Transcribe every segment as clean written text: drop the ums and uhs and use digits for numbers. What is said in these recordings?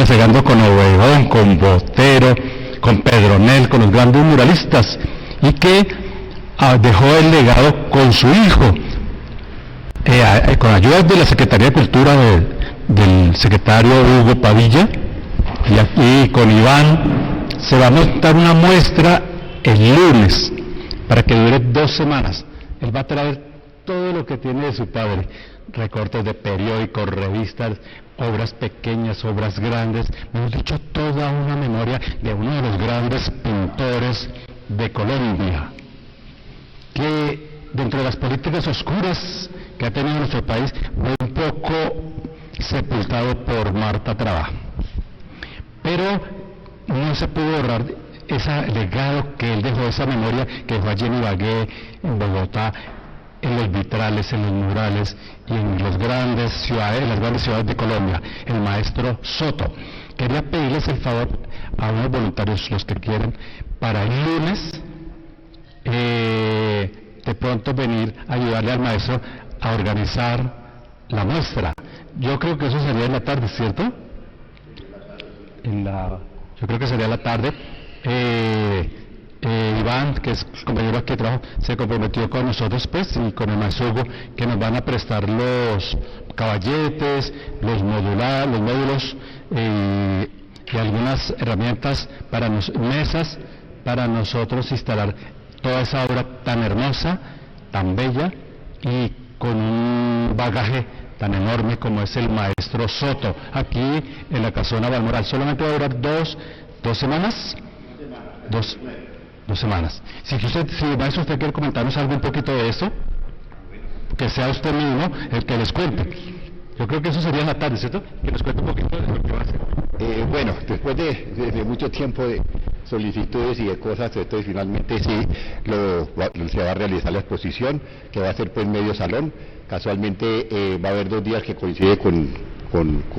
trasegando con Obregón, con Botero, con Pedronel, con los grandes muralistas, y que dejó el legado con su hijo, con ayuda de la Secretaría de Cultura del secretario Hugo Padilla, y aquí con Iván se va a montar una muestra el lunes para que dure 2 semanas. Él va a traer todo lo que tiene de su padre, recortes de periódicos, revistas, obras pequeñas, obras grandes, hemos dicho toda una memoria de uno de los grandes pintores de Colombia, que dentro de las políticas oscuras que ha tenido nuestro país fue un poco sepultado por Marta Traba, pero no se pudo borrar ese legado que él dejó, esa memoria que dejó allí en Ibagué, en Bogotá, en los vitrales, en los murales y en las grandes ciudades de Colombia, el maestro Soto. Quería pedirles el favor a unos voluntarios, los que quieran, para el lunes de pronto venir a ayudarle al maestro a organizar la muestra. Yo creo que eso sería en la tarde, ¿cierto? Yo creo que sería la tarde. Iván, que es compañero aquí de trabajo, se comprometió con nosotros, pues, y con el maestro Hugo, que nos van a prestar los caballetes, los módulos y algunas herramientas mesas para nosotros instalar toda esa obra tan hermosa, tan bella y con un bagaje tan enorme como es el maestro Soto, aquí en la casona Balmoral. Solamente va a durar dos semanas. Dos semanas. Si maestro, usted quiere comentarnos algo un poquito de esto, que sea usted mismo el que les cuente. Yo creo que eso sería en la tarde, ¿cierto? Que nos cuente un poquito de lo que va a hacer. Bueno, después de mucho tiempo de solicitudes y de cosas, entonces finalmente sí se va a realizar la exposición, que va a ser pues medio salón. Casualmente va a haber 2 días que coincide con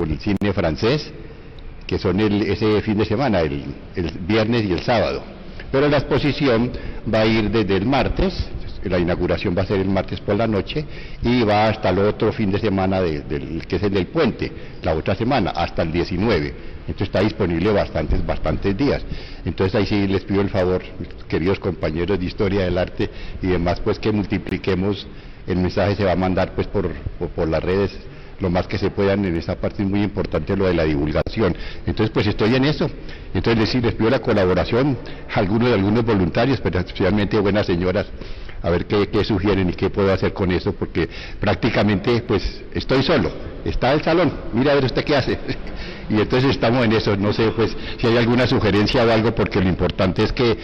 el cine francés, que son ese fin de semana, el viernes y el sábado. Pero la exposición va a ir desde el martes, la inauguración va a ser el martes por la noche, y va hasta el otro fin de semana, que es el del puente, la otra semana, hasta el 19. Entonces está disponible bastantes días. Entonces ahí sí les pido el favor, queridos compañeros de Historia del Arte y demás, pues que multipliquemos, el mensaje se va a mandar pues por las redes, lo más que se puedan. En esa parte es muy importante lo de la divulgación. Entonces pues estoy en eso. Entonces les pido la colaboración a algunos voluntarios, pero especialmente buenas señoras, a ver qué sugieren y qué puedo hacer con eso, porque prácticamente pues estoy solo. Está el salón, mira a ver usted qué hace. Y entonces estamos en eso. No sé pues si hay alguna sugerencia o algo, porque lo importante es que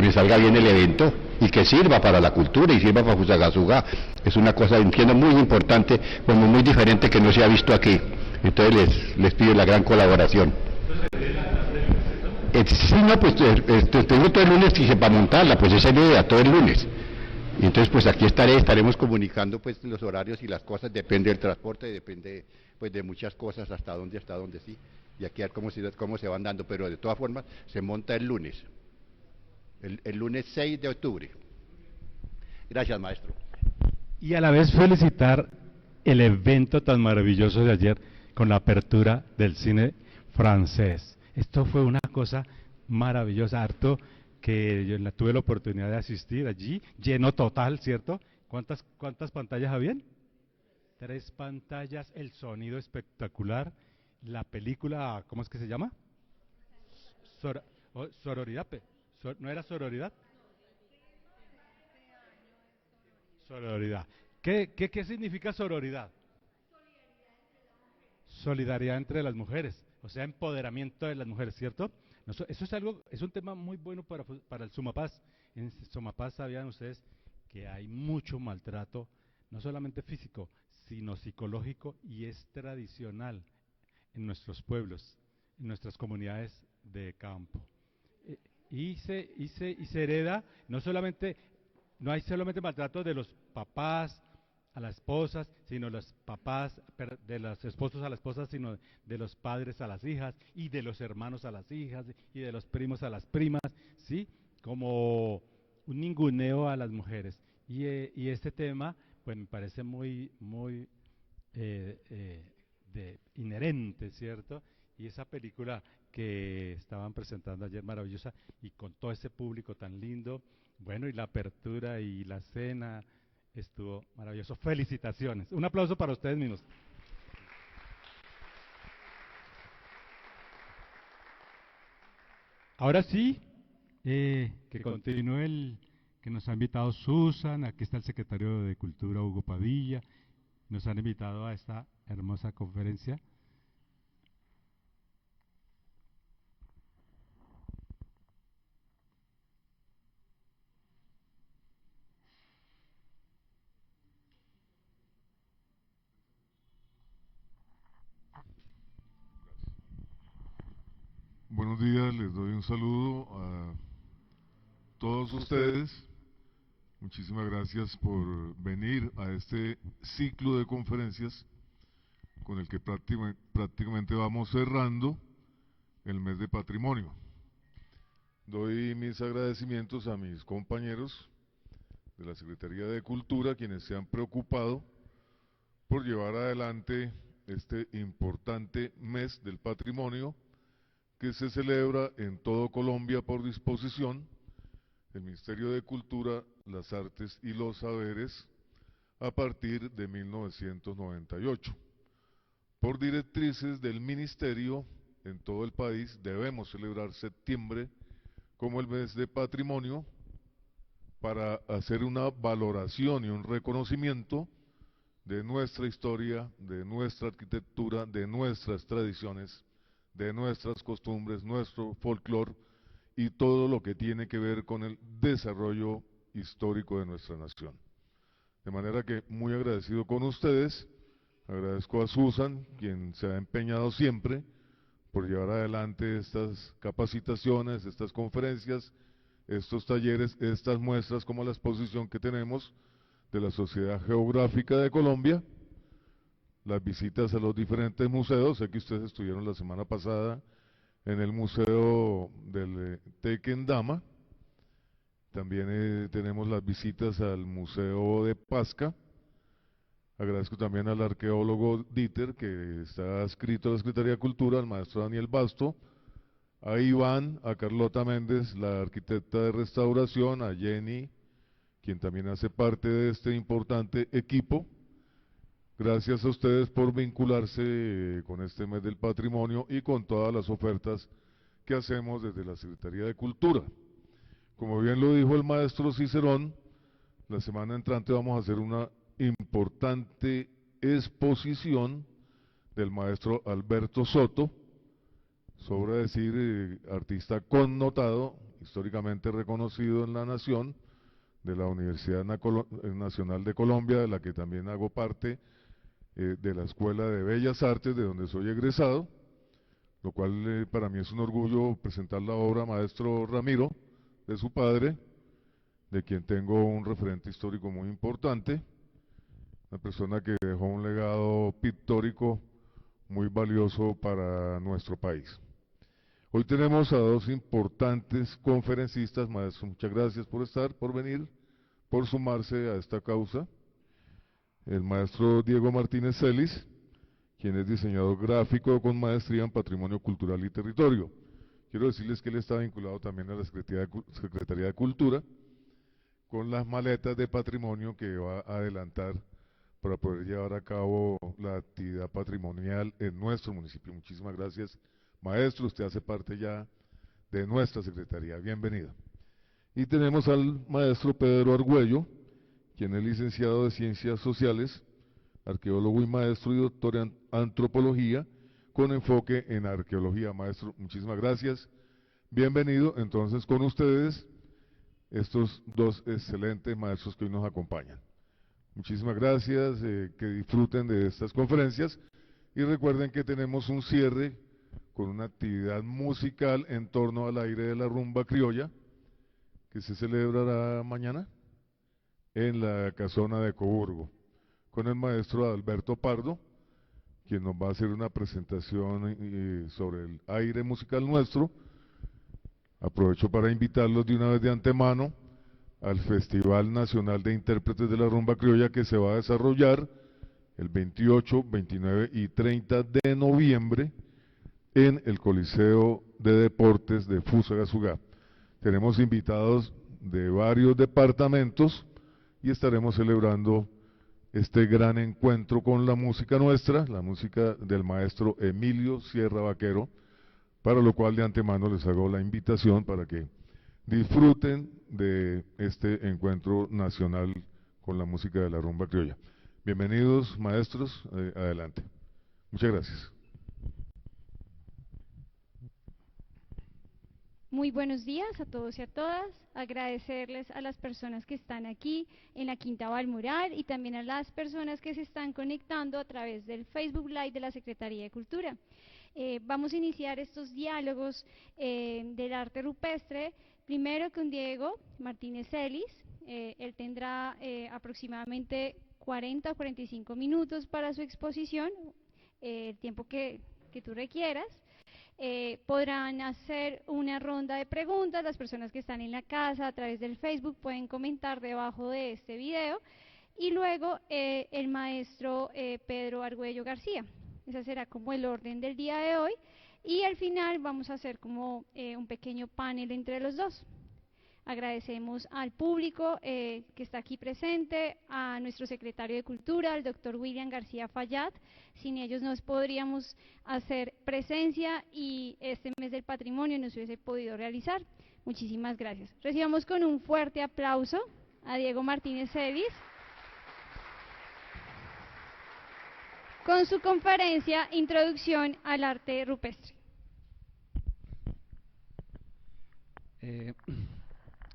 me salga bien el evento y que sirva para la cultura y sirva para Fusagasugá. Es una cosa, entiendo, muy importante, como muy diferente, que no se ha visto aquí. Entonces les pido la gran colaboración. Sí, no, pues tengo todo el lunes para montarla, pues esa es la idea, todo el lunes. Y entonces pues aquí estaremos comunicando pues los horarios y las cosas, depende del transporte, depende pues de muchas cosas, hasta dónde sí, y aquí a ver cómo se van dando, pero de todas formas se monta el lunes, el lunes 6 de octubre. Gracias, maestro. Y a la vez felicitar el evento tan maravilloso de ayer con la apertura del cine francés. Esto fue una cosa maravillosa, harto que yo tuve la oportunidad de asistir allí, lleno total, ¿cierto? ¿Cuántas pantallas habían? 3 pantallas, el sonido espectacular, la película, ¿cómo es que se llama? Sororidad, ¿no era sororidad? Sororidad. ¿Qué significa sororidad? Solidaridad entre las mujeres, o sea, empoderamiento de las mujeres, ¿cierto? Eso es un tema muy bueno para el Sumapaz. En Sumapaz sabían ustedes que hay mucho maltrato, no solamente físico, sino psicológico, y es tradicional en nuestros pueblos, en nuestras comunidades de campo. Y se hereda, no hay solamente maltrato de los papás a las esposas, sino los papás, de los esposos a las esposas, sino de los padres a las hijas, y de los hermanos a las hijas, y de los primos a las primas, ¿sí? Como un ninguneo a las mujeres. Y este tema, pues me parece muy inherente, ¿cierto? Y esa película que estaban presentando ayer, maravillosa, y con todo ese público tan lindo, bueno, y la apertura y la cena, estuvo maravilloso. Felicitaciones. Un aplauso para ustedes mismos. Ahora sí, que continúe el que nos ha invitado Susan, aquí está el secretario de Cultura Hugo Padilla, nos han invitado a esta hermosa conferencia. Buenos días, les doy un saludo a todos ustedes. Muchísimas gracias por venir a este ciclo de conferencias con el que prácticamente vamos cerrando el mes de patrimonio. Doy mis agradecimientos a mis compañeros de la Secretaría de Cultura, quienes se han preocupado por llevar adelante este importante mes del patrimonio que se celebra en todo Colombia por disposición del Ministerio de Cultura, las Artes y los Saberes a partir de 1998. Por directrices del Ministerio, en todo el país debemos celebrar septiembre como el mes de patrimonio para hacer una valoración y un reconocimiento de nuestra historia, de nuestra arquitectura, de nuestras tradiciones, de nuestras costumbres, nuestro folclore y todo lo que tiene que ver con el desarrollo histórico de nuestra nación. De manera que muy agradecido con ustedes, agradezco a Susan, quien se ha empeñado siempre por llevar adelante estas capacitaciones, estas conferencias, estos talleres, estas muestras como la exposición que tenemos de la Sociedad Geográfica de Colombia, las visitas a los diferentes museos. Sé que ustedes estuvieron la semana pasada en el Museo del Tequendama, también tenemos las visitas al Museo de Pasca. Agradezco también al arqueólogo Dieter, que está adscrito a la Secretaría de Cultura, al maestro Daniel Basto, a Iván, a Carlota Méndez, la arquitecta de restauración, a Jenny, quien también hace parte de este importante equipo. Gracias a ustedes por vincularse con este mes del patrimonio y con todas las ofertas que hacemos desde la Secretaría de Cultura. Como bien lo dijo el maestro Cicerón, la semana entrante vamos a hacer una importante exposición del maestro Alberto Soto, sobra decir artista connotado, históricamente reconocido en la nación, de la Universidad Nacional de Colombia, de la que también hago parte, de la Escuela de Bellas Artes, de donde soy egresado, lo cual para mí es un orgullo presentar la obra Maestro Ramiro, de su padre, de quien tengo un referente histórico muy importante, una persona que dejó un legado pictórico muy valioso para nuestro país. Hoy tenemos a dos importantes conferencistas. Maestro, muchas gracias por estar, por venir, por sumarse a esta causa. El maestro Diego Martínez Celis, quien es diseñador gráfico con maestría en Patrimonio Cultural y Territorio. Quiero decirles que él está vinculado también a la Secretaría de Cultura, con las maletas de patrimonio que va a adelantar para poder llevar a cabo la actividad patrimonial en nuestro municipio. Muchísimas gracias, maestro, usted hace parte ya de nuestra secretaría, bienvenido. Y tenemos al maestro Pedro Argüello, quien es licenciado de Ciencias Sociales, arqueólogo y maestro y doctor en Antropología, con enfoque en arqueología. Maestro, muchísimas gracias, bienvenido. Entonces, con ustedes, estos dos excelentes maestros que hoy nos acompañan. Muchísimas gracias, que disfruten de estas conferencias y recuerden que tenemos un cierre con una actividad musical en torno al aire de la rumba criolla que se celebrará mañana en la casona de Coburgo con el maestro Alberto Pardo, quien nos va a hacer una presentación sobre el aire musical nuestro. Aprovecho para invitarlos de una vez de antemano al Festival Nacional de Intérpretes de la Rumba Criolla, que se va a desarrollar el 28, 29 y 30 de noviembre en el Coliseo de Deportes de Fusagasugá. Tenemos invitados de varios departamentos y estaremos celebrando este gran encuentro con la música nuestra, la música del maestro Emilio Sierra Vaquero, para lo cual de antemano les hago la invitación para que disfruten de este encuentro nacional con la música de la rumba criolla. Bienvenidos, maestros, adelante. Muchas gracias. Muy buenos días a todos y a todas. Agradecerles a las personas que están aquí en la Quinta Balmural y también a las personas que se están conectando a través del Facebook Live de la Secretaría de Cultura. Vamos a iniciar estos diálogos del arte rupestre, primero con Diego Martínez Celis. Él tendrá aproximadamente 40 o 45 minutos para su exposición, el tiempo que tú requieras. Podrán hacer una ronda de preguntas. Las personas que están en la casa a través del Facebook pueden comentar debajo de este video, y luego el maestro Pedro Argüello García. Ese será como el orden del día de hoy, y al final vamos a hacer como un pequeño panel entre los dos. Agradecemos al público que está aquí presente, a nuestro secretario de Cultura, al doctor William García Fallat. Sin ellos no podríamos hacer presencia y este mes del patrimonio no se hubiese podido realizar. Muchísimas gracias. Recibamos con un fuerte aplauso a Diego Martínez Celis con su conferencia Introducción al Arte Rupestre.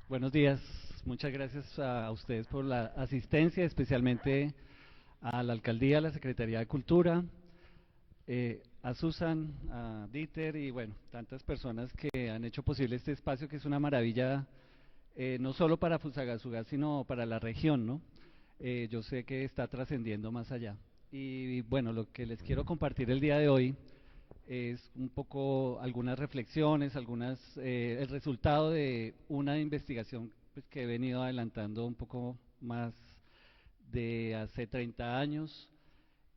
Buenos días, muchas gracias a ustedes por la asistencia, especialmente a la Alcaldía, a la Secretaría de Cultura, a Susan, a Dieter y bueno, tantas personas que han hecho posible este espacio, que es una maravilla, no solo para Fusagasugá, sino para la región, ¿no? Yo sé que está trascendiendo más allá. Y bueno, lo que les quiero compartir el día de hoy es un poco algunas reflexiones, el resultado de una investigación pues, que he venido adelantando un poco más de hace 30 años.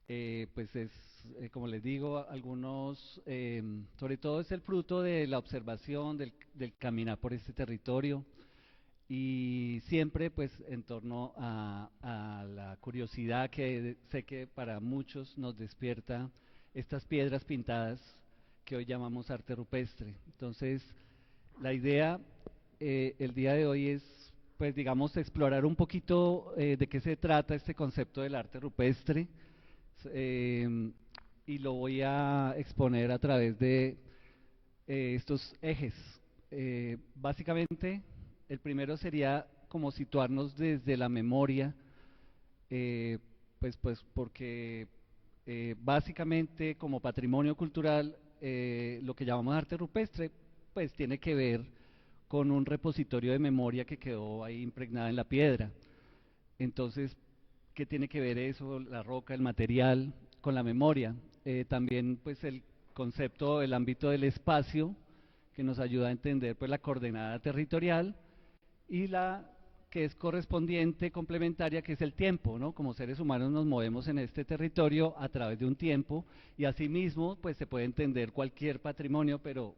Pues es, como les digo, sobre todo es el fruto de la observación, del caminar por este territorio, y siempre pues en torno a la curiosidad que sé que para muchos nos despierta estas piedras pintadas que hoy llamamos arte rupestre. Entonces, la idea el día de hoy es, pues digamos, explorar un poquito de qué se trata este concepto del arte rupestre, y lo voy a exponer a través de estos ejes. Básicamente, el primero sería como situarnos desde la memoria, pues porque básicamente como patrimonio cultural lo que llamamos arte rupestre pues tiene que ver con un repositorio de memoria que quedó ahí impregnada en la piedra. Entonces, ¿qué tiene que ver eso, la roca, el material, con la memoria? También pues el concepto, el ámbito del espacio, que nos ayuda a entender pues la coordenada territorial, y la que es correspondiente, complementaria, que es el tiempo, ¿no? Como seres humanos nos movemos en este territorio a través de un tiempo, y asimismo pues se puede entender cualquier patrimonio, pero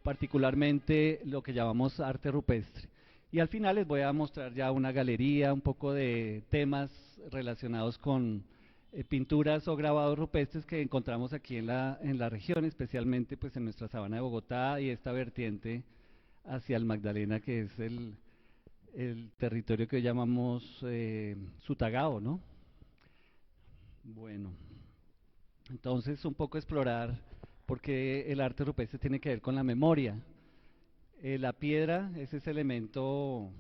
particularmente lo que llamamos arte rupestre. Y al final les voy a mostrar ya una galería, un poco de temas relacionados con pinturas o grabados rupestres que encontramos aquí en la región, especialmente pues en nuestra sabana de Bogotá y esta vertiente hacia el Magdalena, que es el territorio que llamamos Sutagao, ¿no? Bueno, entonces un poco explorar por qué el arte rupestre tiene que ver con la memoria. La piedra es ese elemento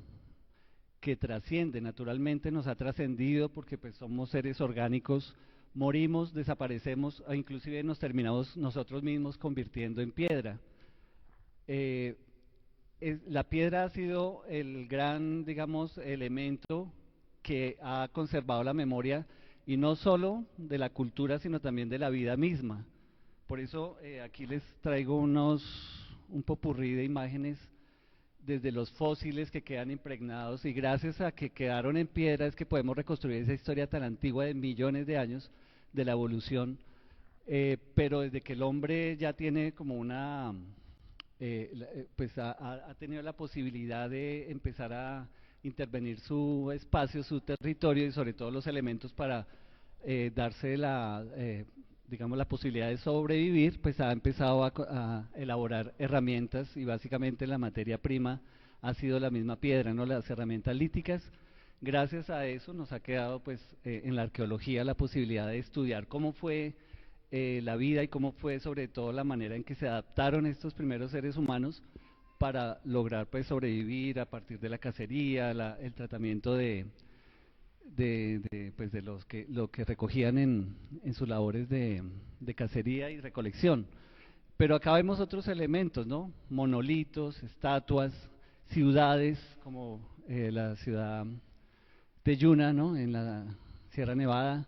que trasciende, naturalmente nos ha trascendido porque pues somos seres orgánicos, morimos, desaparecemos e inclusive nos terminamos nosotros mismos convirtiendo en piedra. La piedra ha sido el gran, digamos, elemento que ha conservado la memoria, y no solo de la cultura, sino también de la vida misma. Por eso aquí les traigo un popurrí de imágenes desde los fósiles que quedan impregnados, y gracias a que quedaron en piedra es que podemos reconstruir esa historia tan antigua de millones de años de la evolución pero desde que el hombre ya tiene como una, pues ha tenido la posibilidad de empezar a intervenir su espacio, su territorio y sobre todo los elementos para darse la, digamos, la posibilidad de sobrevivir, pues ha empezado a elaborar herramientas y básicamente la materia prima ha sido la misma piedra, ¿no? Las herramientas líticas. Gracias a eso nos ha quedado pues en la arqueología la posibilidad de estudiar cómo fue la vida y cómo fue sobre todo la manera en que se adaptaron estos primeros seres humanos para lograr pues sobrevivir a partir de la cacería, el tratamiento pues, de lo que recogían en sus labores de cacería y recolección. Pero acá vemos otros elementos, ¿no? Monolitos, estatuas, ciudades como la ciudad de Yuna, ¿no? En la Sierra Nevada,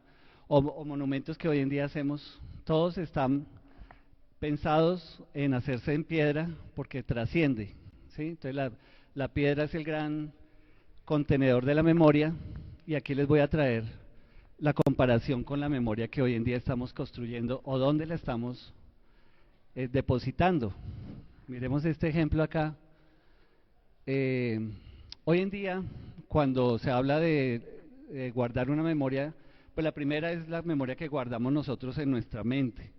o monumentos que hoy en día hacemos. Todos están pensados en hacerse en piedra porque trasciende, ¿sí? Entonces la piedra es el gran contenedor de la memoria, y aquí les voy a traer la comparación con la memoria que hoy en día estamos construyendo o dónde la estamos depositando. Miremos este ejemplo acá. Hoy en día, cuando se habla de guardar una memoria, pues la primera es la memoria que guardamos nosotros en nuestra mente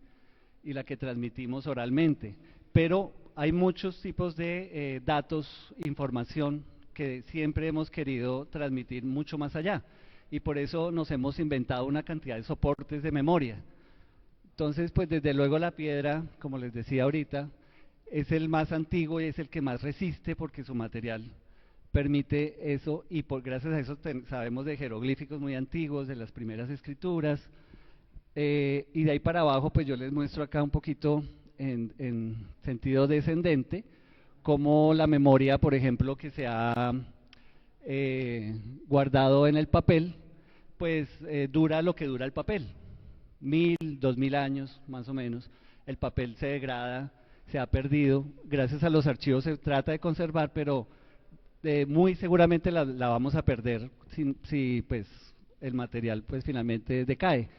y la que transmitimos oralmente, pero hay muchos tipos de datos, información que siempre hemos querido transmitir mucho más allá, y por eso nos hemos inventado una cantidad de soportes de memoria. Entonces, pues desde luego la piedra, como les decía ahorita, es el más antiguo y es el que más resiste porque su material permite eso, y gracias a eso sabemos de jeroglíficos muy antiguos, de las primeras escrituras, y de ahí para abajo pues yo les muestro acá un poquito en sentido descendente cómo la memoria, por ejemplo, que se ha guardado en el papel, pues dura lo que dura el papel, 1000, 2000 años más o menos. El papel se degrada, se ha perdido, gracias a los archivos se trata de conservar, pero muy seguramente la vamos a perder si pues el material pues finalmente decae.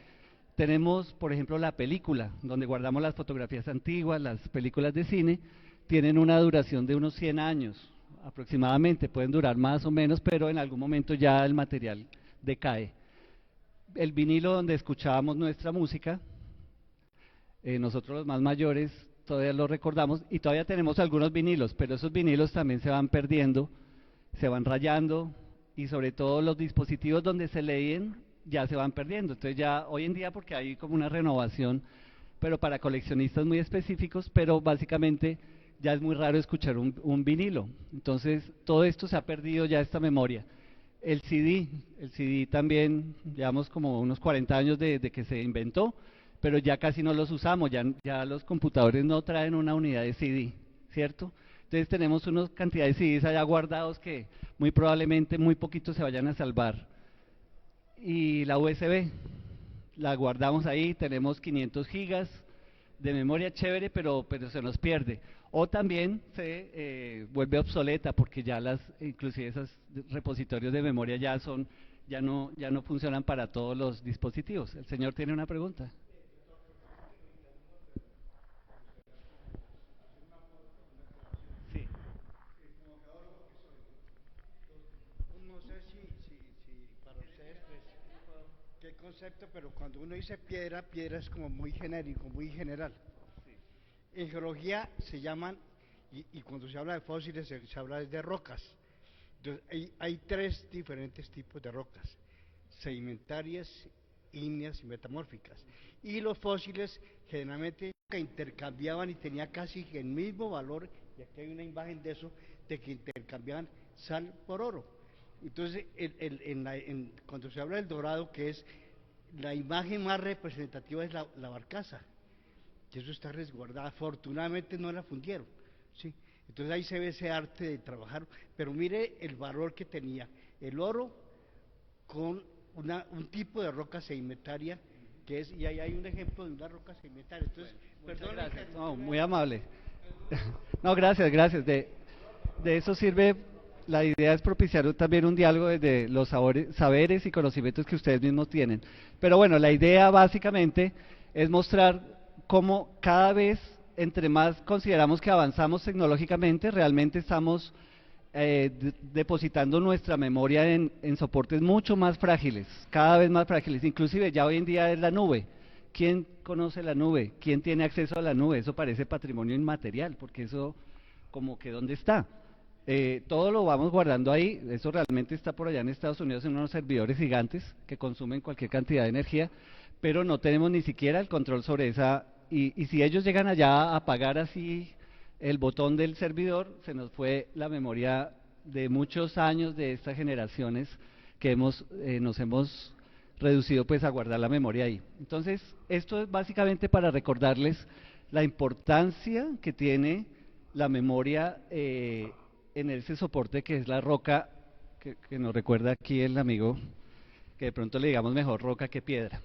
Tenemos, por ejemplo, la película, donde guardamos las fotografías antiguas, las películas de cine, tienen una duración de unos 100 años aproximadamente, pueden durar más o menos, pero en algún momento ya el material decae. El vinilo donde escuchábamos nuestra música, nosotros los más mayores todavía lo recordamos, y todavía tenemos algunos vinilos, pero esos vinilos también se van perdiendo, se van rayando, y sobre todo los dispositivos donde se leen ya se van perdiendo. Entonces ya hoy en día, porque hay como una renovación, pero para coleccionistas muy específicos, pero básicamente ya es muy raro escuchar un vinilo. Entonces todo esto se ha perdido ya, esta memoria. El CD también, llevamos como unos 40 años de que se inventó, pero ya casi no los usamos, ya los computadores no traen una unidad de CD, ¿cierto? Entonces tenemos una cantidad de CDs allá guardados que muy probablemente muy poquitos se vayan a salvar. Y la USB, la guardamos ahí, tenemos 500 gigas de memoria, chévere, pero se nos pierde. O también se vuelve obsoleta porque ya inclusive esos repositorios de memoria ya no funcionan para todos los dispositivos. El señor tiene una pregunta. Sí. No sé si para ustedes, pues, qué concepto, pero cuando uno dice piedra, piedra es como muy genérico, muy general. En geología se llaman, y cuando se habla de fósiles se habla de rocas. Entonces hay tres diferentes tipos de rocas: sedimentarias, ígneas y metamórficas. Y los fósiles generalmente intercambiaban y tenía casi el mismo valor, y aquí hay una imagen de eso, de que intercambiaban sal por oro. Entonces cuando se habla del dorado, que es la imagen más representativa, es la barcaza, que eso está resguardada. Afortunadamente no la fundieron, ¿sí? Entonces ahí se ve ese arte de trabajar, pero mire el valor que tenía el oro con un tipo de roca sedimentaria que es, y ahí hay un ejemplo de una roca sedimentaria. Entonces, perdón, gracias. No, muy amable. No, gracias. De eso sirve, la idea es propiciar también un diálogo desde los saberes y conocimientos que ustedes mismos tienen. Pero bueno, la idea básicamente es mostrar cómo cada vez, entre más consideramos que avanzamos tecnológicamente, realmente estamos depositando nuestra memoria en soportes mucho más frágiles, cada vez más frágiles. Inclusive ya hoy en día es la nube. ¿Quién conoce la nube? ¿Quién tiene acceso a la nube? Eso parece patrimonio inmaterial, porque eso como que ¿dónde está? Todo lo vamos guardando ahí. Eso realmente está por allá en Estados Unidos en unos servidores gigantes que consumen cualquier cantidad de energía, pero no tenemos ni siquiera el control sobre esa, y si ellos llegan allá a apagar así el botón del servidor, se nos fue la memoria de muchos años de estas generaciones que nos hemos reducido pues a guardar la memoria ahí. Entonces, esto es básicamente para recordarles la importancia que tiene la memoria en ese soporte que es la roca, que nos recuerda aquí el amigo, que de pronto le digamos mejor roca que piedra.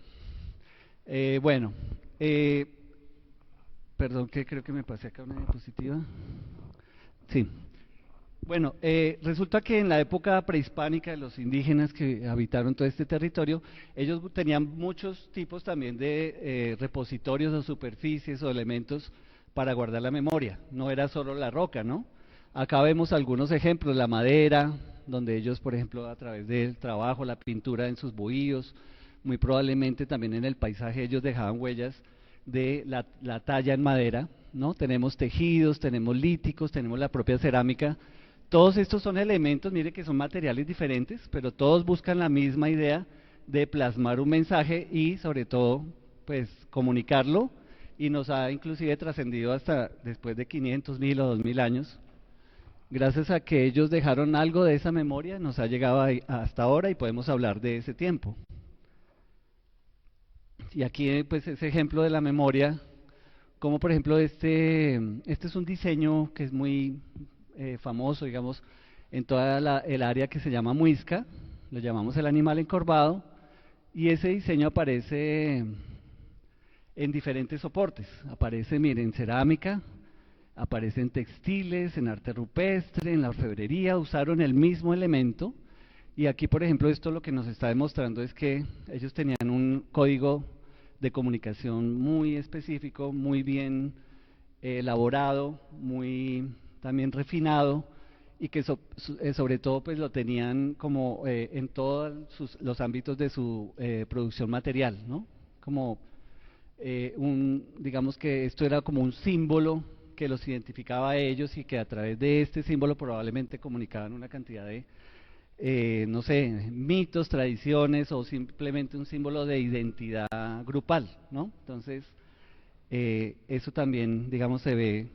Perdón, que creo que me pasé acá una diapositiva. Sí. Bueno, resulta que en la época prehispánica de los indígenas que habitaron todo este territorio, ellos tenían muchos tipos también de repositorios o superficies o elementos para guardar la memoria. No era solo la roca, ¿no? Acá vemos algunos ejemplos, la madera, donde ellos, por ejemplo, a través del trabajo, la pintura en sus bohíos, muy probablemente también en el paisaje ellos dejaban huellas de la talla en madera, ¿no? Tenemos tejidos, tenemos líticos, tenemos la propia cerámica. Todos estos son elementos, mire que son materiales diferentes, pero todos buscan la misma idea de plasmar un mensaje y sobre todo, pues, comunicarlo, y nos ha inclusive trascendido hasta después de 500, 1000 o 2000 años. Gracias a que ellos dejaron algo de esa memoria, nos ha llegado hasta ahora y podemos hablar de ese tiempo. Y aquí pues ese ejemplo de la memoria, como por ejemplo este es un diseño que es muy famoso, digamos, en toda el área que se llama muisca, lo llamamos el animal encorvado, y ese diseño aparece en diferentes soportes, aparece, miren, en cerámica, aparece en textiles, en arte rupestre, en la orfebrería, usaron el mismo elemento, y aquí por ejemplo esto lo que nos está demostrando es que ellos tenían un código de comunicación muy específico, muy bien elaborado, muy también refinado, y que sobre todo pues lo tenían como en todos los ámbitos de su producción material, ¿no? Como digamos que esto era como un símbolo que los identificaba a ellos y que a través de este símbolo probablemente comunicaban una cantidad de no sé, mitos, tradiciones o simplemente un símbolo de identidad grupal, ¿no? Entonces, eso también, digamos, se ve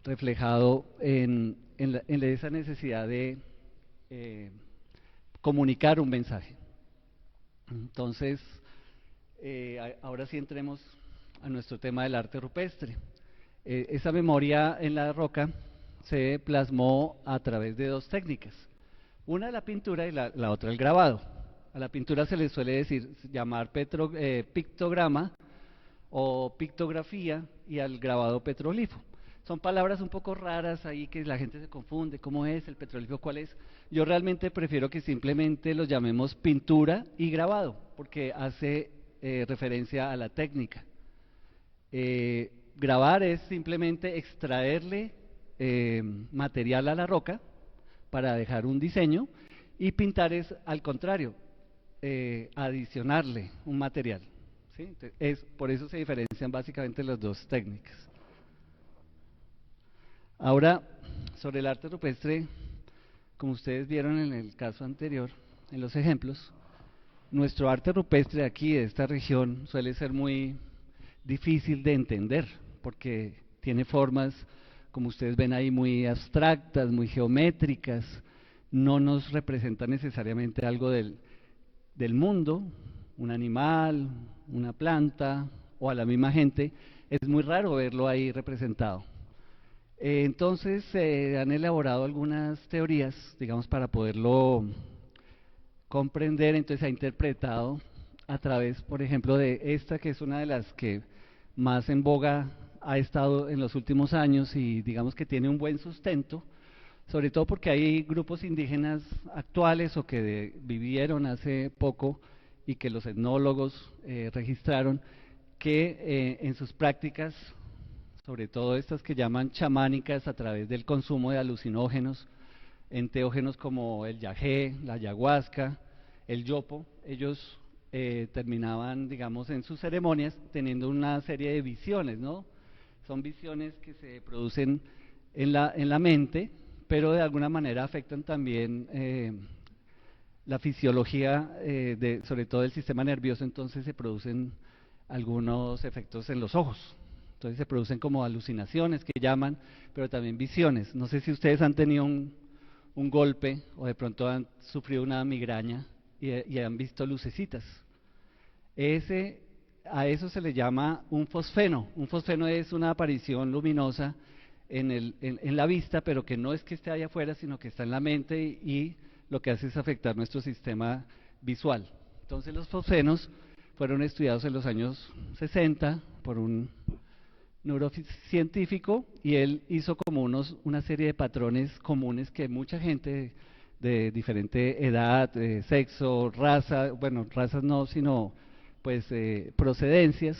reflejado en esa necesidad de comunicar un mensaje. Entonces, ahora sí entremos a nuestro tema del arte rupestre. Esa memoria en la roca se plasmó a través de dos técnicas. Una la pintura y la otra el grabado. A la pintura se le suele llamar pictograma o pictografía, y al grabado petroglifo. Son palabras un poco raras ahí que la gente se confunde, ¿cómo es el petroglifo? ¿Cuál es? Yo realmente prefiero que simplemente los llamemos pintura y grabado, porque hace referencia a la técnica. Grabar es simplemente extraerle material a la roca para dejar un diseño, y pintar es al contrario, adicionarle un material, ¿sí? Por eso se diferencian básicamente las dos técnicas. Ahora, sobre el arte rupestre, como ustedes vieron en el caso anterior, en los ejemplos, nuestro arte rupestre aquí de esta región suele ser muy difícil de entender, porque tiene formas, como ustedes ven ahí, muy abstractas, muy geométricas, no nos representa necesariamente algo del mundo, un animal, una planta o a la misma gente. Es muy raro verlo ahí representado. Entonces se han elaborado algunas teorías, digamos, para poderlo comprender. Entonces se ha interpretado a través, por ejemplo, de esta, que es una de las que más en boga ha estado en los últimos años, y digamos que tiene un buen sustento, sobre todo porque hay grupos indígenas actuales o que vivieron hace poco y que los etnólogos registraron, que en sus prácticas, sobre todo estas que llaman chamánicas, a través del consumo de alucinógenos, enteógenos como el yagé, la ayahuasca, el yopo, ellos terminaban, digamos, en sus ceremonias teniendo una serie de visiones, ¿no? Son visiones que se producen en la mente, pero de alguna manera afectan también la fisiología, sobre todo del sistema nervioso. Entonces se producen algunos efectos en los ojos. Entonces se producen como alucinaciones que llaman, pero también visiones. No sé si ustedes han tenido un golpe o de pronto han sufrido una migraña y han visto lucecitas. A eso se le llama un fosfeno. Un fosfeno es una aparición luminosa en la vista, pero que no es que esté allá afuera, sino que está en la mente y lo que hace es afectar nuestro sistema visual. Entonces los fosfenos fueron estudiados en los años 60 por un neurocientífico, y él hizo como una serie de patrones comunes que mucha gente de diferente edad, sexo, raza, bueno, razas no, sino pues procedencias,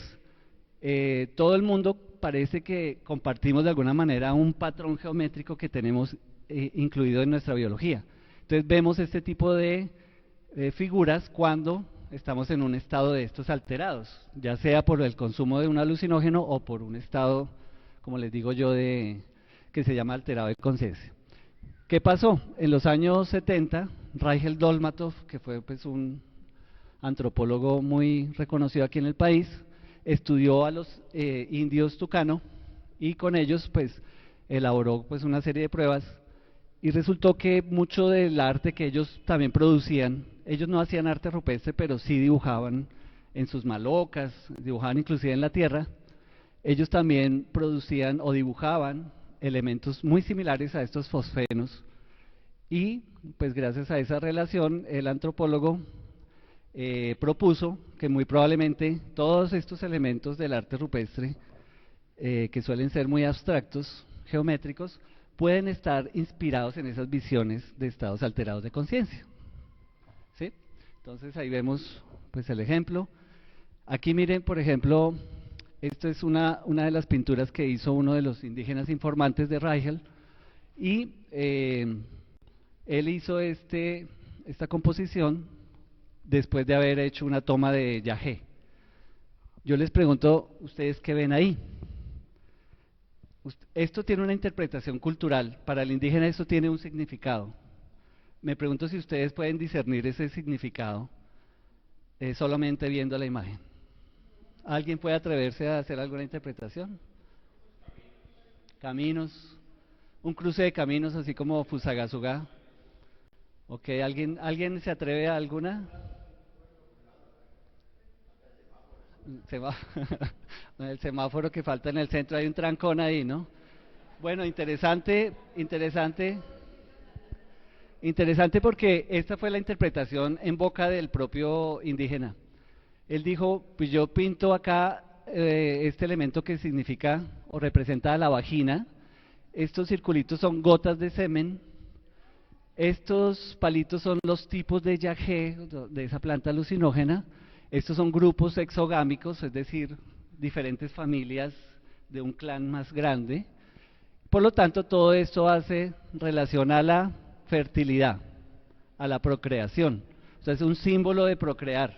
todo el mundo parece que compartimos de alguna manera un patrón geométrico que tenemos incluido en nuestra biología. Entonces vemos este tipo de figuras cuando estamos en un estado de estos alterados, ya sea por el consumo de un alucinógeno o por un estado, como les digo yo, que se llama alterado de conciencia. ¿Qué pasó? En los años 70, Reichel Dolmatov, que fue pues un antropólogo muy reconocido aquí en el país, estudió a los indios tucano y con ellos pues elaboró pues una serie de pruebas, y resultó que mucho del arte que ellos también producían, ellos no hacían arte rupestre, pero sí dibujaban en sus malocas, dibujaban inclusive en la tierra. Ellos también producían o dibujaban elementos muy similares a estos fosfenos, y pues gracias a esa relación el antropólogo propuso que muy probablemente todos estos elementos del arte rupestre, que suelen ser muy abstractos, geométricos, pueden estar inspirados en esas visiones de estados alterados de conciencia. ¿Sí? Entonces ahí vemos pues el ejemplo. Aquí miren, por ejemplo, esto es una de las pinturas que hizo uno de los indígenas informantes de Reichel, y él hizo esta composición después de haber hecho una toma de yagé. Yo les pregunto, ¿ustedes qué ven ahí? Esto tiene una interpretación cultural, para el indígena esto tiene un significado. Me pregunto si ustedes pueden discernir ese significado solamente viendo la imagen. ¿Alguien puede atreverse a hacer alguna interpretación? Caminos, un cruce de caminos así como Fusagasugá. Ok, ¿alguien se atreve a alguna? El semáforo que falta en el centro, hay un trancón ahí, ¿no? Bueno, interesante porque esta fue la interpretación en boca del propio indígena. Él dijo, pues yo pinto acá este elemento que significa o representa a la vagina, estos circulitos son gotas de semen, estos palitos son los tipos de yagé, de esa planta alucinógena. Estos son grupos exogámicos, es decir, diferentes familias de un clan más grande. Por lo tanto, todo esto hace relación a la fertilidad, a la procreación. O sea, es un símbolo de procrear.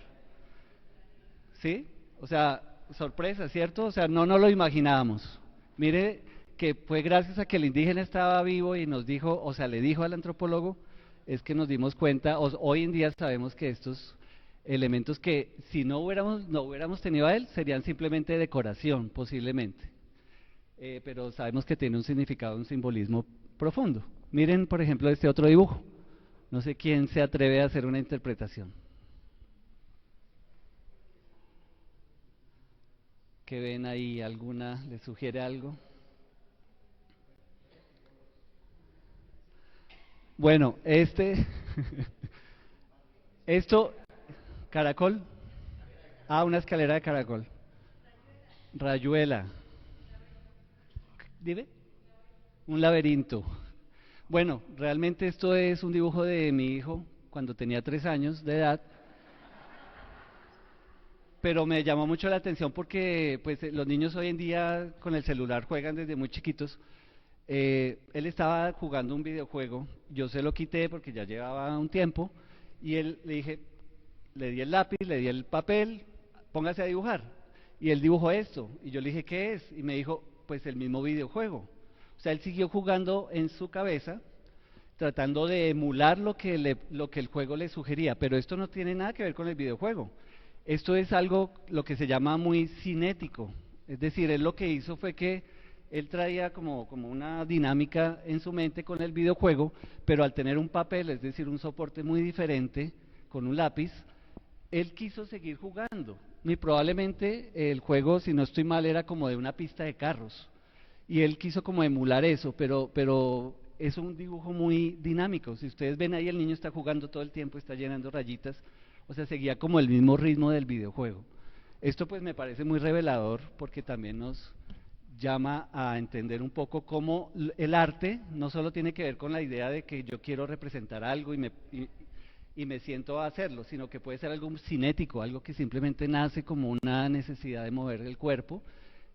¿Sí? O sea, sorpresa, ¿cierto? O sea, no nos lo imaginábamos. Mire que fue gracias a que el indígena estaba vivo y nos dijo, o sea, le dijo al antropólogo, es que nos dimos cuenta, hoy en día sabemos que estos elementos que si no hubiéramos tenido a él, serían simplemente decoración, posiblemente. Pero sabemos que tiene un significado, un simbolismo profundo. Miren, por ejemplo, este otro dibujo. No sé quién se atreve a hacer una interpretación. ¿Qué ven ahí? ¿Alguna les sugiere algo? Bueno, esto, caracol. Una escalera de caracol. Rayuela. ¿Dime? Un laberinto. Bueno, realmente esto es un dibujo de mi hijo cuando tenía 3 años de edad. pero me llamó mucho la atención porque pues los niños hoy en día con el celular juegan desde muy chiquitos. Él estaba jugando un videojuego, yo se lo quité porque ya llevaba un tiempo, y él le dije, le di el lápiz, le di el papel, póngase a dibujar. Y él dibujó esto, y yo le dije, ¿qué es? Y me dijo, pues el mismo videojuego. O sea, él siguió jugando en su cabeza, tratando de emular lo que el juego le sugería, pero esto no tiene nada que ver con el videojuego. Esto es algo, lo que se llama muy cinético, es decir, él lo que hizo fue que él traía como una dinámica en su mente con el videojuego, pero al tener un papel, es decir, un soporte muy diferente, con un lápiz, él quiso seguir jugando. Y probablemente el juego, si no estoy mal, era como de una pista de carros, y él quiso como emular eso, pero es un dibujo muy dinámico. Si ustedes ven ahí, el niño está jugando todo el tiempo, está llenando rayitas, o sea, seguía como el mismo ritmo del videojuego. Esto pues me parece muy revelador porque también nos llama a entender un poco cómo el arte no solo tiene que ver con la idea de que yo quiero representar algo y me siento a hacerlo, sino que puede ser algo cinético, algo que simplemente nace como una necesidad de mover el cuerpo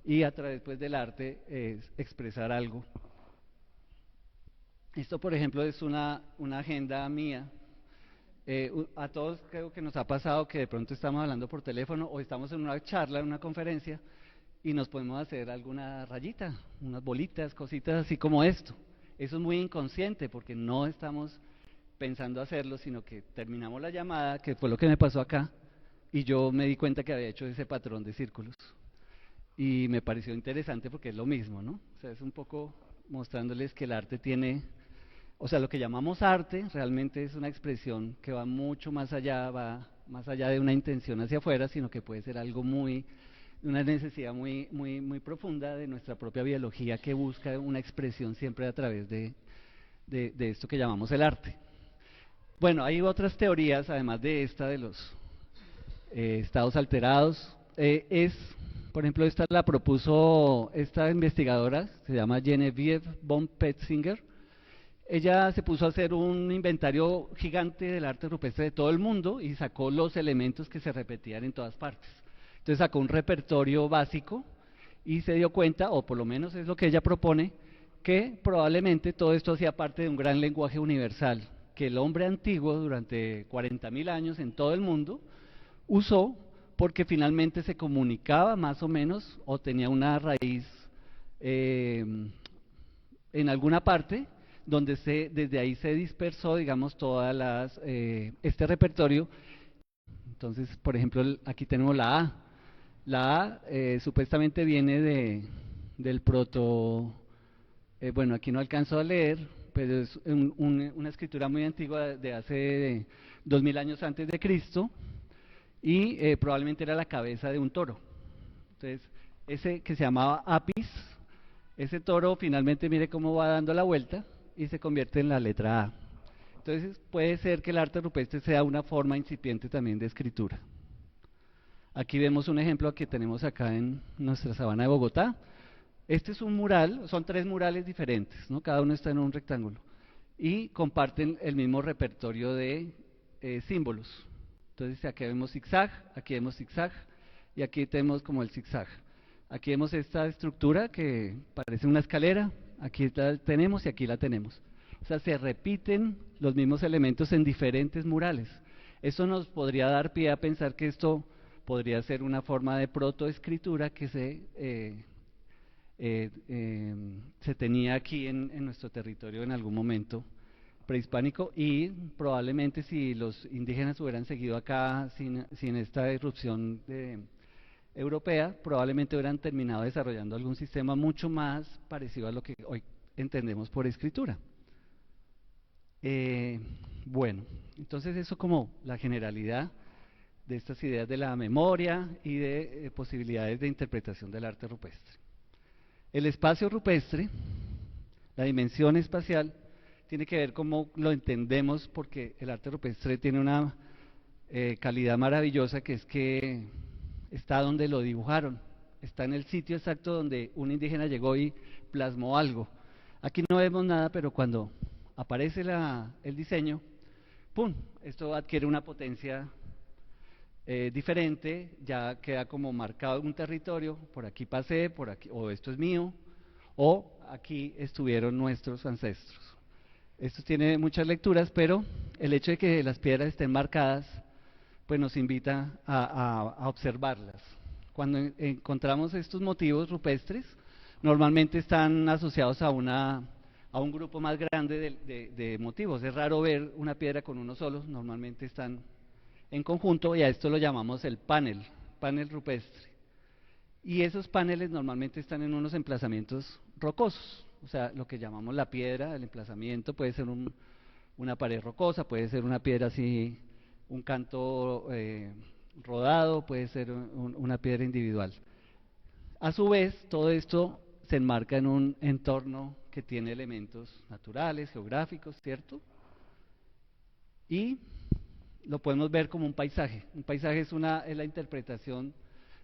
y a través pues del arte expresar algo. Esto, por ejemplo, es una agenda mía. A todos creo que nos ha pasado que de pronto estamos hablando por teléfono o estamos en una charla, en una conferencia, y nos podemos hacer alguna rayita, unas bolitas, cositas así como esto. Eso es muy inconsciente porque no estamos pensando hacerlo, sino que terminamos la llamada, que fue lo que me pasó acá, y yo me di cuenta que había hecho ese patrón de círculos. Y me pareció interesante porque es lo mismo, ¿no? O sea, es un poco mostrándoles que el arte tiene, o sea, lo que llamamos arte realmente es una expresión que va mucho más allá, va más allá de una intención hacia afuera, sino que puede ser algo muy, una necesidad muy profunda de nuestra propia biología que busca una expresión siempre a través de esto que llamamos el arte. Bueno, hay otras teorías, además de esta de los estados alterados. Por ejemplo, esta la propuso esta investigadora, se llama Genevieve von Petzinger. Ella se puso a hacer un inventario gigante del arte rupestre de todo el mundo y sacó los elementos que se repetían en todas partes. Entonces sacó un repertorio básico y se dio cuenta, o por lo menos es lo que ella propone, que probablemente todo esto hacía parte de un gran lenguaje universal, que el hombre antiguo durante 40.000 años en todo el mundo usó porque finalmente se comunicaba más o menos o tenía una raíz en alguna parte donde desde ahí se dispersó, digamos, todas las este repertorio. Entonces, por ejemplo, aquí tenemos la A. La A supuestamente viene del proto, bueno, aquí no alcanzo a leer, pero es una escritura muy antigua de hace 2000 años antes de Cristo, y probablemente era la cabeza de un toro. Entonces, ese que se llamaba Apis, ese toro finalmente mire cómo va dando la vuelta y se convierte en la letra A. Entonces, puede ser que el arte rupestre sea una forma incipiente también de escritura. Aquí vemos un ejemplo que tenemos acá en nuestra sabana de Bogotá. Este es un mural, son 3 murales diferentes, ¿no? Cada uno está en un rectángulo y comparten el mismo repertorio de símbolos. Entonces aquí vemos zigzag, aquí vemos zigzag y aquí tenemos como el zigzag. Aquí vemos esta estructura que parece una escalera, aquí la tenemos y aquí la tenemos. O sea, se repiten los mismos elementos en diferentes murales. Eso nos podría dar pie a pensar que esto podría ser una forma de protoescritura que se tenía aquí en nuestro territorio en algún momento prehispánico, y probablemente si los indígenas hubieran seguido acá sin esta irrupción europea, probablemente hubieran terminado desarrollando algún sistema mucho más parecido a lo que hoy entendemos por escritura. Bueno, entonces eso como la generalidad de estas ideas de la memoria y de posibilidades de interpretación del arte rupestre. El espacio rupestre, la dimensión espacial, tiene que ver cómo lo entendemos, porque el arte rupestre tiene una calidad maravillosa, que es que está donde lo dibujaron, está en el sitio exacto donde un indígena llegó y plasmó algo. Aquí no vemos nada, pero cuando aparece el diseño, ¡pum!, esto adquiere una potencia diferente, ya queda como marcado un territorio, por aquí pasé, por aquí, o esto es mío, o aquí estuvieron nuestros ancestros. Esto tiene muchas lecturas, pero el hecho de que las piedras estén marcadas, pues nos invita a observarlas. Cuando encontramos estos motivos rupestres, normalmente están asociados a un grupo más grande de motivos. Es raro ver una piedra con uno solo, normalmente están en conjunto, y a esto lo llamamos el panel rupestre. Y esos paneles normalmente están en unos emplazamientos rocosos, o sea, lo que llamamos la piedra, el emplazamiento puede ser una pared rocosa, puede ser una piedra así, un canto rodado, puede ser una piedra individual. A su vez, todo esto se enmarca en un entorno que tiene elementos naturales, geográficos, ¿cierto? Y lo podemos ver como un paisaje. Un paisaje es la interpretación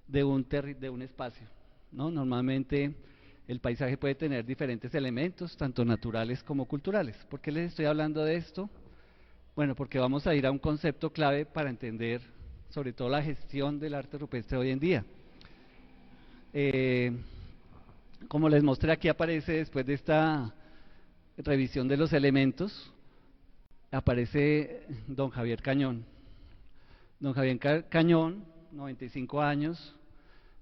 de un espacio, ¿no? Normalmente el paisaje puede tener diferentes elementos, tanto naturales como culturales. ¿Por qué les estoy hablando de esto? Bueno, porque vamos a ir a un concepto clave para entender sobre todo la gestión del arte rupestre hoy en día. Como les mostré, aquí aparece, después de esta revisión de los elementos, aparece don Javier Cañón. Don Javier Cañón, 95 años,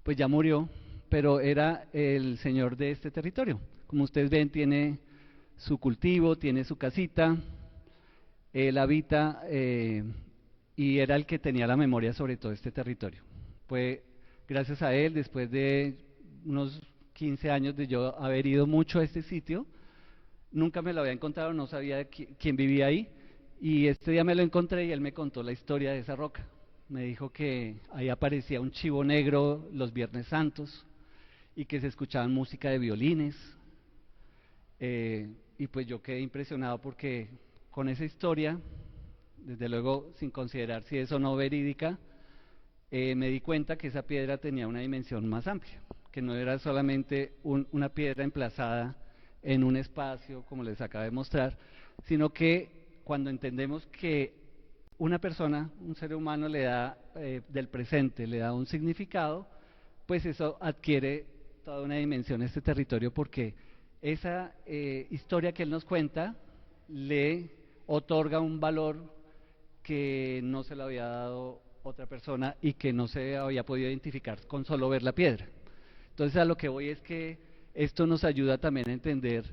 pues ya murió, pero era el señor de este territorio. Como ustedes ven, tiene su cultivo, tiene su casita, él habita y era el que tenía la memoria sobre todo este territorio. Fue gracias a él, después de unos 15 años de yo haber ido mucho a este sitio, nunca me lo había encontrado, no sabía quién vivía ahí, y este día me lo encontré y él me contó la historia de esa roca. Me dijo que ahí aparecía un chivo negro los Viernes Santos y que se escuchaban música de violines, y pues yo quedé impresionado porque con esa historia, desde luego sin considerar si es o no verídica, me di cuenta que esa piedra tenía una dimensión más amplia, que no era solamente una piedra emplazada en un espacio, como les acabo de mostrar, sino que cuando entendemos que una persona, un ser humano le da del presente, le da un significado, pues eso adquiere toda una dimensión a este territorio, porque esa historia que él nos cuenta le otorga un valor que no se le había dado otra persona y que no se había podido identificar con solo ver la piedra. Entonces a lo que voy es que esto nos ayuda también a entender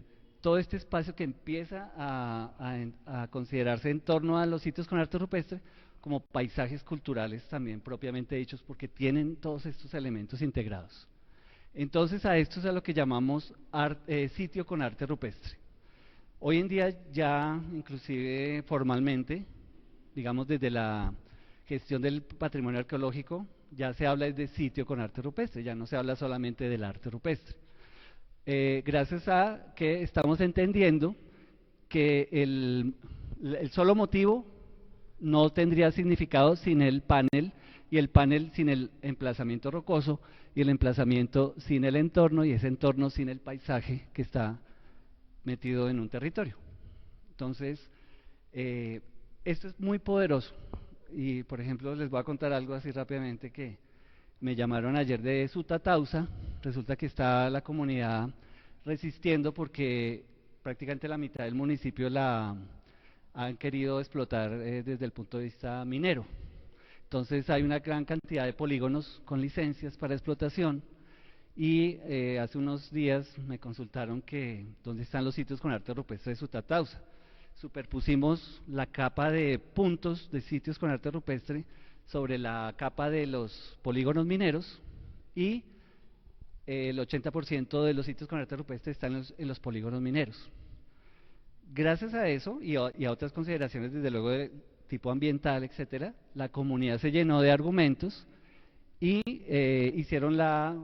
todo este espacio que empieza a considerarse en torno a los sitios con arte rupestre como paisajes culturales también propiamente dichos, porque tienen todos estos elementos integrados. Entonces a esto es a lo que llamamos sitio con arte rupestre. Hoy en día ya inclusive formalmente, digamos desde la gestión del patrimonio arqueológico, ya se habla de sitio con arte rupestre, ya no se habla solamente del arte rupestre. Gracias a que estamos entendiendo que el solo motivo no tendría significado sin el panel, y el panel sin el emplazamiento rocoso, y el emplazamiento sin el entorno, y ese entorno sin el paisaje que está metido en un territorio. Entonces, esto es muy poderoso, y por ejemplo les voy a contar algo así rápidamente que me llamaron ayer de Sutatausa. Resulta que está la comunidad resistiendo porque prácticamente la mitad del municipio la han querido explotar desde el punto de vista minero. Entonces hay una gran cantidad de polígonos con licencias para explotación, y hace unos días me consultaron que dónde están los sitios con arte rupestre de Sutatausa. Superpusimos la capa de puntos de sitios con arte rupestre sobre la capa de los polígonos mineros, y el 80% de los sitios con arte rupestre están en los polígonos mineros. Gracias a eso y a otras consideraciones, desde luego de tipo ambiental, etcétera, la comunidad se llenó de argumentos y hicieron la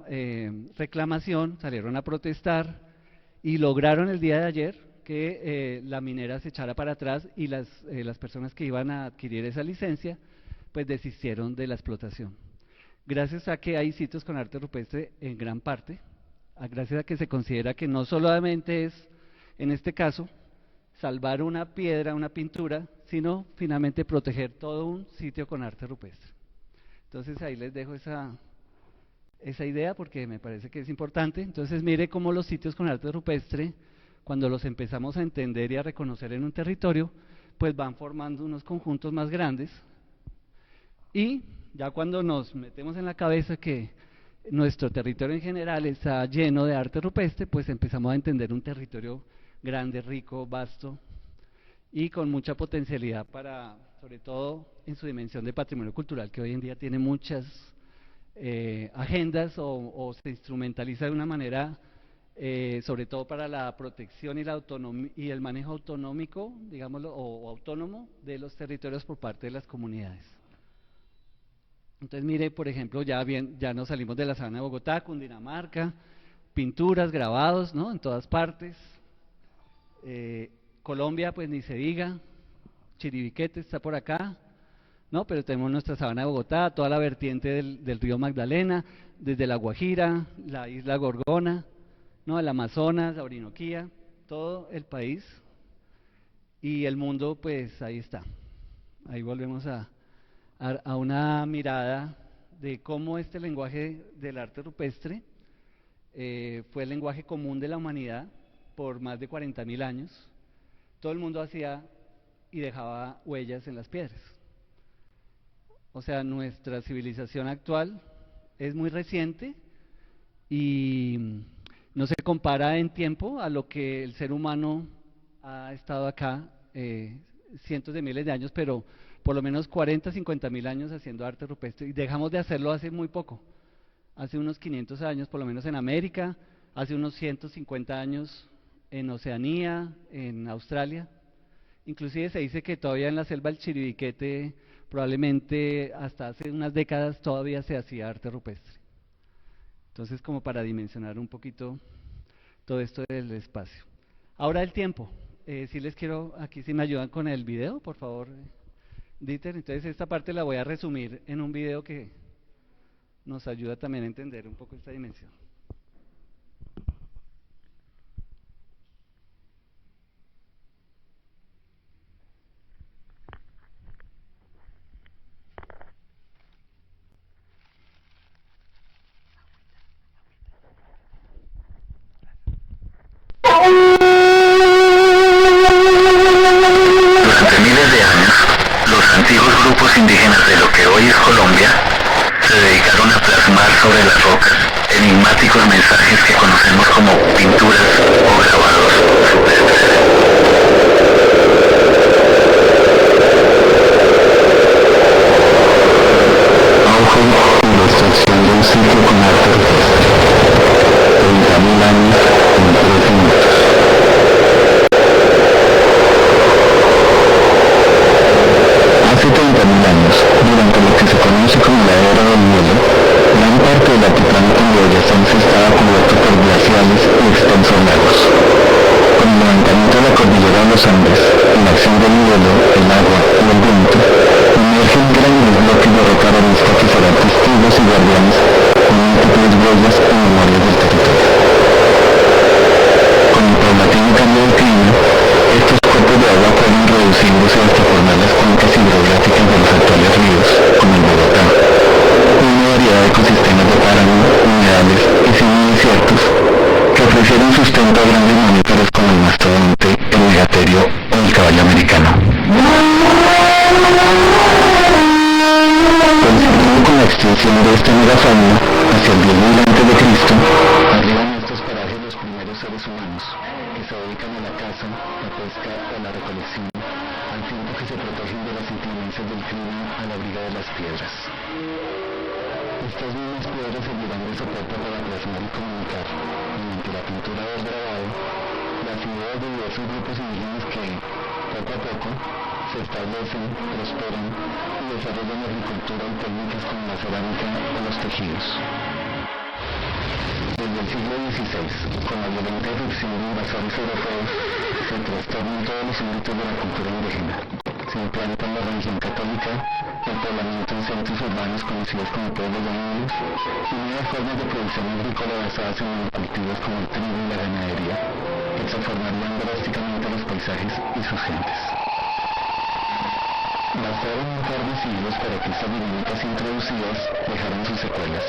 reclamación, salieron a protestar y lograron el día de ayer que la minera se echara para atrás, y las personas que iban a adquirir esa licencia pues desistieron de la explotación. Gracias a que hay sitios con arte rupestre en gran parte, gracias a que se considera que no solamente es, en este caso, salvar una piedra, una pintura, sino finalmente proteger todo un sitio con arte rupestre. Entonces ahí les dejo esa idea porque me parece que es importante. Entonces mire cómo los sitios con arte rupestre, cuando los empezamos a entender y a reconocer en un territorio, pues van formando unos conjuntos más grandes, y ya cuando nos metemos en la cabeza que nuestro territorio en general está lleno de arte rupestre, pues empezamos a entender un territorio grande, rico, vasto y con mucha potencialidad para, sobre todo en su dimensión de patrimonio cultural, que hoy en día tiene muchas agendas o se instrumentaliza de una manera, sobre todo para la protección y la autonomía y el manejo autonómico, digámoslo, o autónomo de los territorios por parte de las comunidades. Entonces mire, por ejemplo, ya nos salimos de la sabana de Bogotá, Cundinamarca, pinturas, grabados, ¿no? En todas partes. Colombia, pues ni se diga, Chiribiquete está por acá, ¿no? Pero tenemos nuestra sabana de Bogotá, toda la vertiente del río Magdalena, desde La Guajira, la isla Gorgona, ¿no? El Amazonas, la Orinoquía, todo el país, y el mundo, pues ahí está. Ahí volvemos a una mirada de cómo este lenguaje del arte rupestre fue el lenguaje común de la humanidad por más de 40.000 años. Todo el mundo hacía y dejaba huellas en las piedras. O sea, nuestra civilización actual es muy reciente y no se compara en tiempo a lo que el ser humano ha estado acá cientos de miles de años, pero por lo menos 40, 50.000 años haciendo arte rupestre, y dejamos de hacerlo hace muy poco, hace unos 500 años, por lo menos en América, hace unos 150 años en Oceanía, en Australia. Inclusive se dice que todavía en la selva del Chiribiquete, probablemente hasta hace unas décadas todavía se hacía arte rupestre. Entonces, como para dimensionar un poquito todo esto del espacio. Ahora el tiempo. Sí les quiero, aquí si me ayudan con el video, por favor, Dieter. Entonces esta parte la voy a resumir en un video que nos ayuda también a entender un poco esta dimensión. Durante miles de años, los antiguos grupos indígenas de lo que hoy es Colombia se dedicaron a plasmar sobre las rocas enigmáticos mensajes que conocemos como pinturas o grabados rupestres. Auge y destrucción de un sitio con arte rupestre. 30.000 años en 3 minutos. Hace 30.000 años, durante lo que se conoce como la era del hielo, gran parte del altiplano cundiboyacense estaba cubierto por glaciales y extensos lagos. Con el levantamiento de la cordillera de los Andes, la acción del hielo, el agua y el viento, emergen grandes bloques de roca arenisca que serán testigos y guardianes con múltiples huellas y memorias del territorio. Con el paulatino cambio del clima, estos cuerpos de agua fueron reduciéndose hasta formar las cuencas hidrográficas de los actuales ríos, como el Bogotá, con una variedad de ecosistemas de páramo, humedales y semidesiertos que ofrecieron sustento a grandes mamíferos como el mastodonte, el megaterio o el caballo americano. Coincidiendo con la extinción de esta megafauna hacia el 10.000 a.C., arriban a estos parajes los primeros seres humanos, que se dedican a la caza, la pesca o la recolección, al tiempo que se protegen de las inclemencias del clima al abrigo de las piedras. Estas mismas piedras servirán de soporte para plasmar y comunicar, mediante la pintura o el grabado, las ideas de diversos grupos indígenas que, poco a poco, se establecen, prosperan y desarrollan agricultura y técnicas como la cerámica o los tejidos. Desde el siglo XVI, con la violenta irrupción de invasores europeos, se trastornan todos los ámbitos de la cultura indígena. Se implanta la religión católica, el poblamiento en centros urbanos conocidos como pueblos llaneros, y nuevas formas de producción agrícola basadas en monocultivos como el trigo y la ganadería, que transformarían drásticamente los paisajes y sus gentes. Bastaron un par de siglos para que estas dinámicas introducidas dejaran sus secuelas,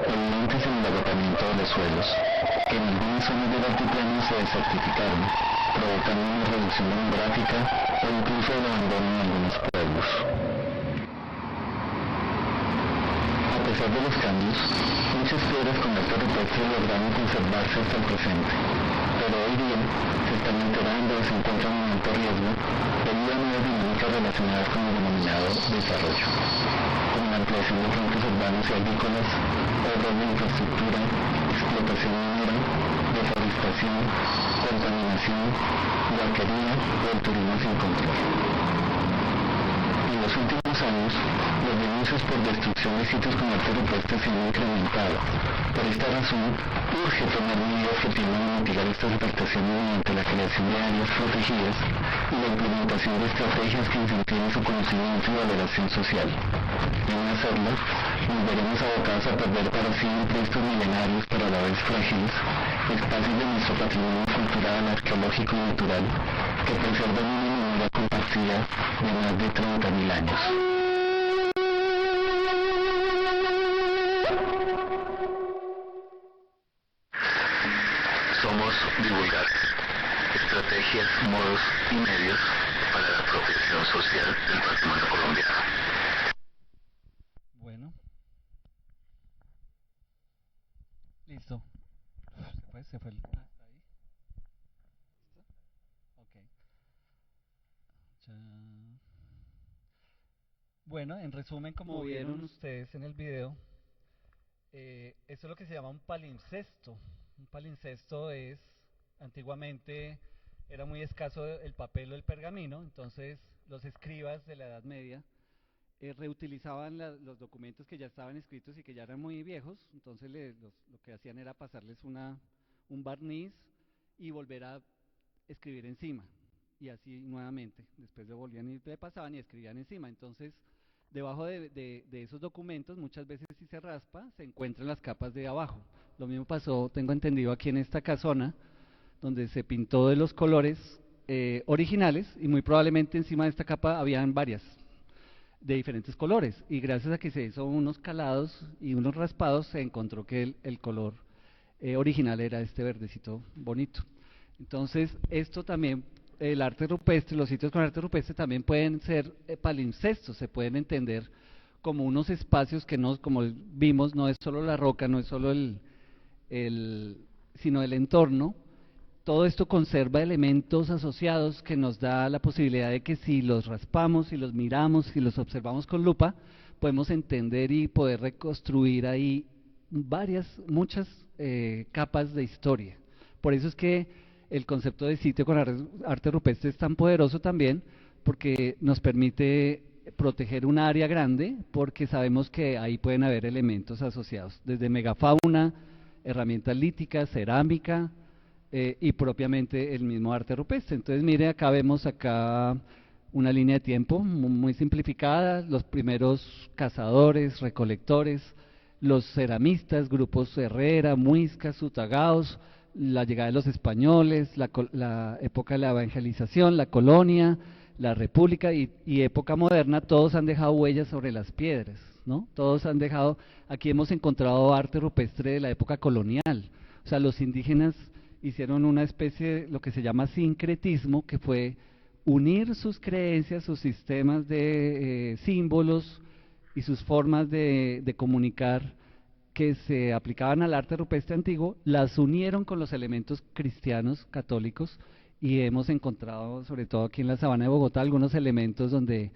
evidentes en el agotamiento de los suelos, que en algunas zonas del altiplano se desertificaron, provocando una reducción demográfica o incluso el abandono en algunos pueblos. A pesar de los cambios, muchas piedras con arte rupestre lograron conservarse hasta el presente, pero hoy día se están enterando o se encuentran en alto riesgo debido a nuevas dinámicas relacionadas con el denominado desarrollo, como la ampliación de frentes urbanos y agrícolas, obras de infraestructura, explotación minera, deforestación, contaminación, huaquería o el turismo sin control. En los últimos años, los denuncias por destrucción de sitios con arte rupestre se han incrementado. Por esta razón, urge tomar medidas que tiendan a mitigar estas afectaciones mediante la creación de áreas protegidas y la implementación de estrategias que incentiven su conocimiento y valoración social. De no hacerlo, nos veremos abocados a perder para siempre estos milenarios, pero a la vez frágiles, espacios de nuestro patrimonio cultural, arqueológico y natural que preservan una memoria compartida de más de 30.000 años. Somos divulgar estrategias, modos y medios para la protección social del patrimonio colombiano. Bueno. Listo. Se fue el... ¿Está ahí? ¿Listo? Ok. Bueno, en resumen, como vieron ustedes en el video, esto es lo que se llama un palimpsesto. Un palimpsesto es, antiguamente era muy escaso el papel o el pergamino, entonces los escribas de la Edad Media reutilizaban los documentos que ya estaban escritos y que ya eran muy viejos, entonces lo que hacían era pasarles un barniz y volver a escribir encima, y así nuevamente, después lo volvían y le pasaban y escribían encima. Entonces debajo de esos documentos, muchas veces si se raspa, se encuentran las capas de abajo. Lo mismo pasó, tengo entendido, aquí en esta casona, donde se pintó de los colores originales, y muy probablemente encima de esta capa habían varias de diferentes colores, y gracias a que se hizo unos calados y unos raspados, se encontró que el color original era este verdecito bonito. Entonces esto también, el arte rupestre, los sitios con arte rupestre también pueden ser palimpsestos, se pueden entender como unos espacios que no, como vimos, no es solo la roca, no es solo sino el entorno. Todo esto conserva elementos asociados que nos da la posibilidad de que si los raspamos, si los miramos, si los observamos con lupa, podemos entender y poder reconstruir ahí muchas capas de historia. Por eso es que el concepto de sitio con arte rupestre es tan poderoso también, porque nos permite proteger un área grande, porque sabemos que ahí pueden haber elementos asociados, desde megafauna, herramientas líticas, cerámica y propiamente el mismo arte rupestre. Entonces mire, acá vemos una línea de tiempo muy simplificada, los primeros cazadores, recolectores, los ceramistas, grupos Herrera, Muiscas, Sutagaos, la llegada de los españoles, la época de la evangelización, la colonia, la república y época moderna. Todos han dejado huellas sobre las piedras, ¿no? Todos han dejado, aquí hemos encontrado arte rupestre de la época colonial, o sea, los indígenas hicieron una especie de lo que se llama sincretismo, que fue unir sus creencias, sus sistemas de símbolos y sus formas de comunicar que se aplicaban al arte rupestre antiguo, las unieron con los elementos cristianos, católicos, y hemos encontrado, sobre todo aquí en la sabana de Bogotá, algunos elementos donde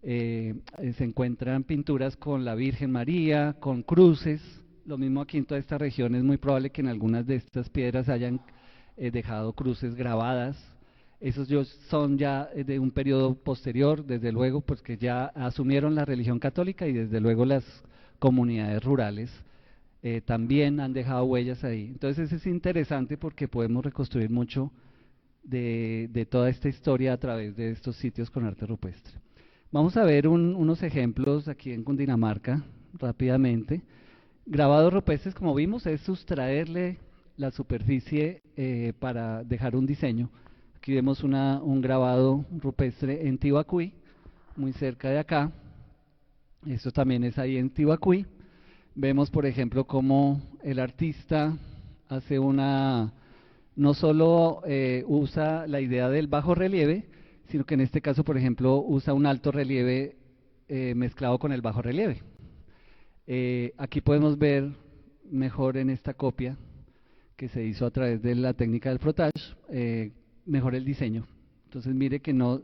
se encuentran pinturas con la Virgen María, con cruces. Lo mismo aquí en toda esta región, es muy probable que en algunas de estas piedras hayan dejado cruces grabadas. Esos son ya de un periodo posterior, desde luego, pues que ya asumieron la religión católica, y desde luego las comunidades rurales también han dejado huellas ahí. Entonces es interesante porque podemos reconstruir mucho de toda esta historia a través de estos sitios con arte rupestre. Vamos a ver unos ejemplos aquí en Cundinamarca, rápidamente. Grabados rupestres, como vimos, es sustraerle la superficie para dejar un diseño. Aquí vemos un grabado rupestre en Tibacuí, muy cerca de acá. Esto también es ahí en Tibacuí. Vemos, por ejemplo, cómo el artista hace no solo usa la idea del bajo relieve, sino que en este caso, por ejemplo, usa un alto relieve mezclado con el bajo relieve. Aquí podemos ver mejor en esta copia que se hizo a través de la técnica del frottage, mejor el diseño. Entonces mire que no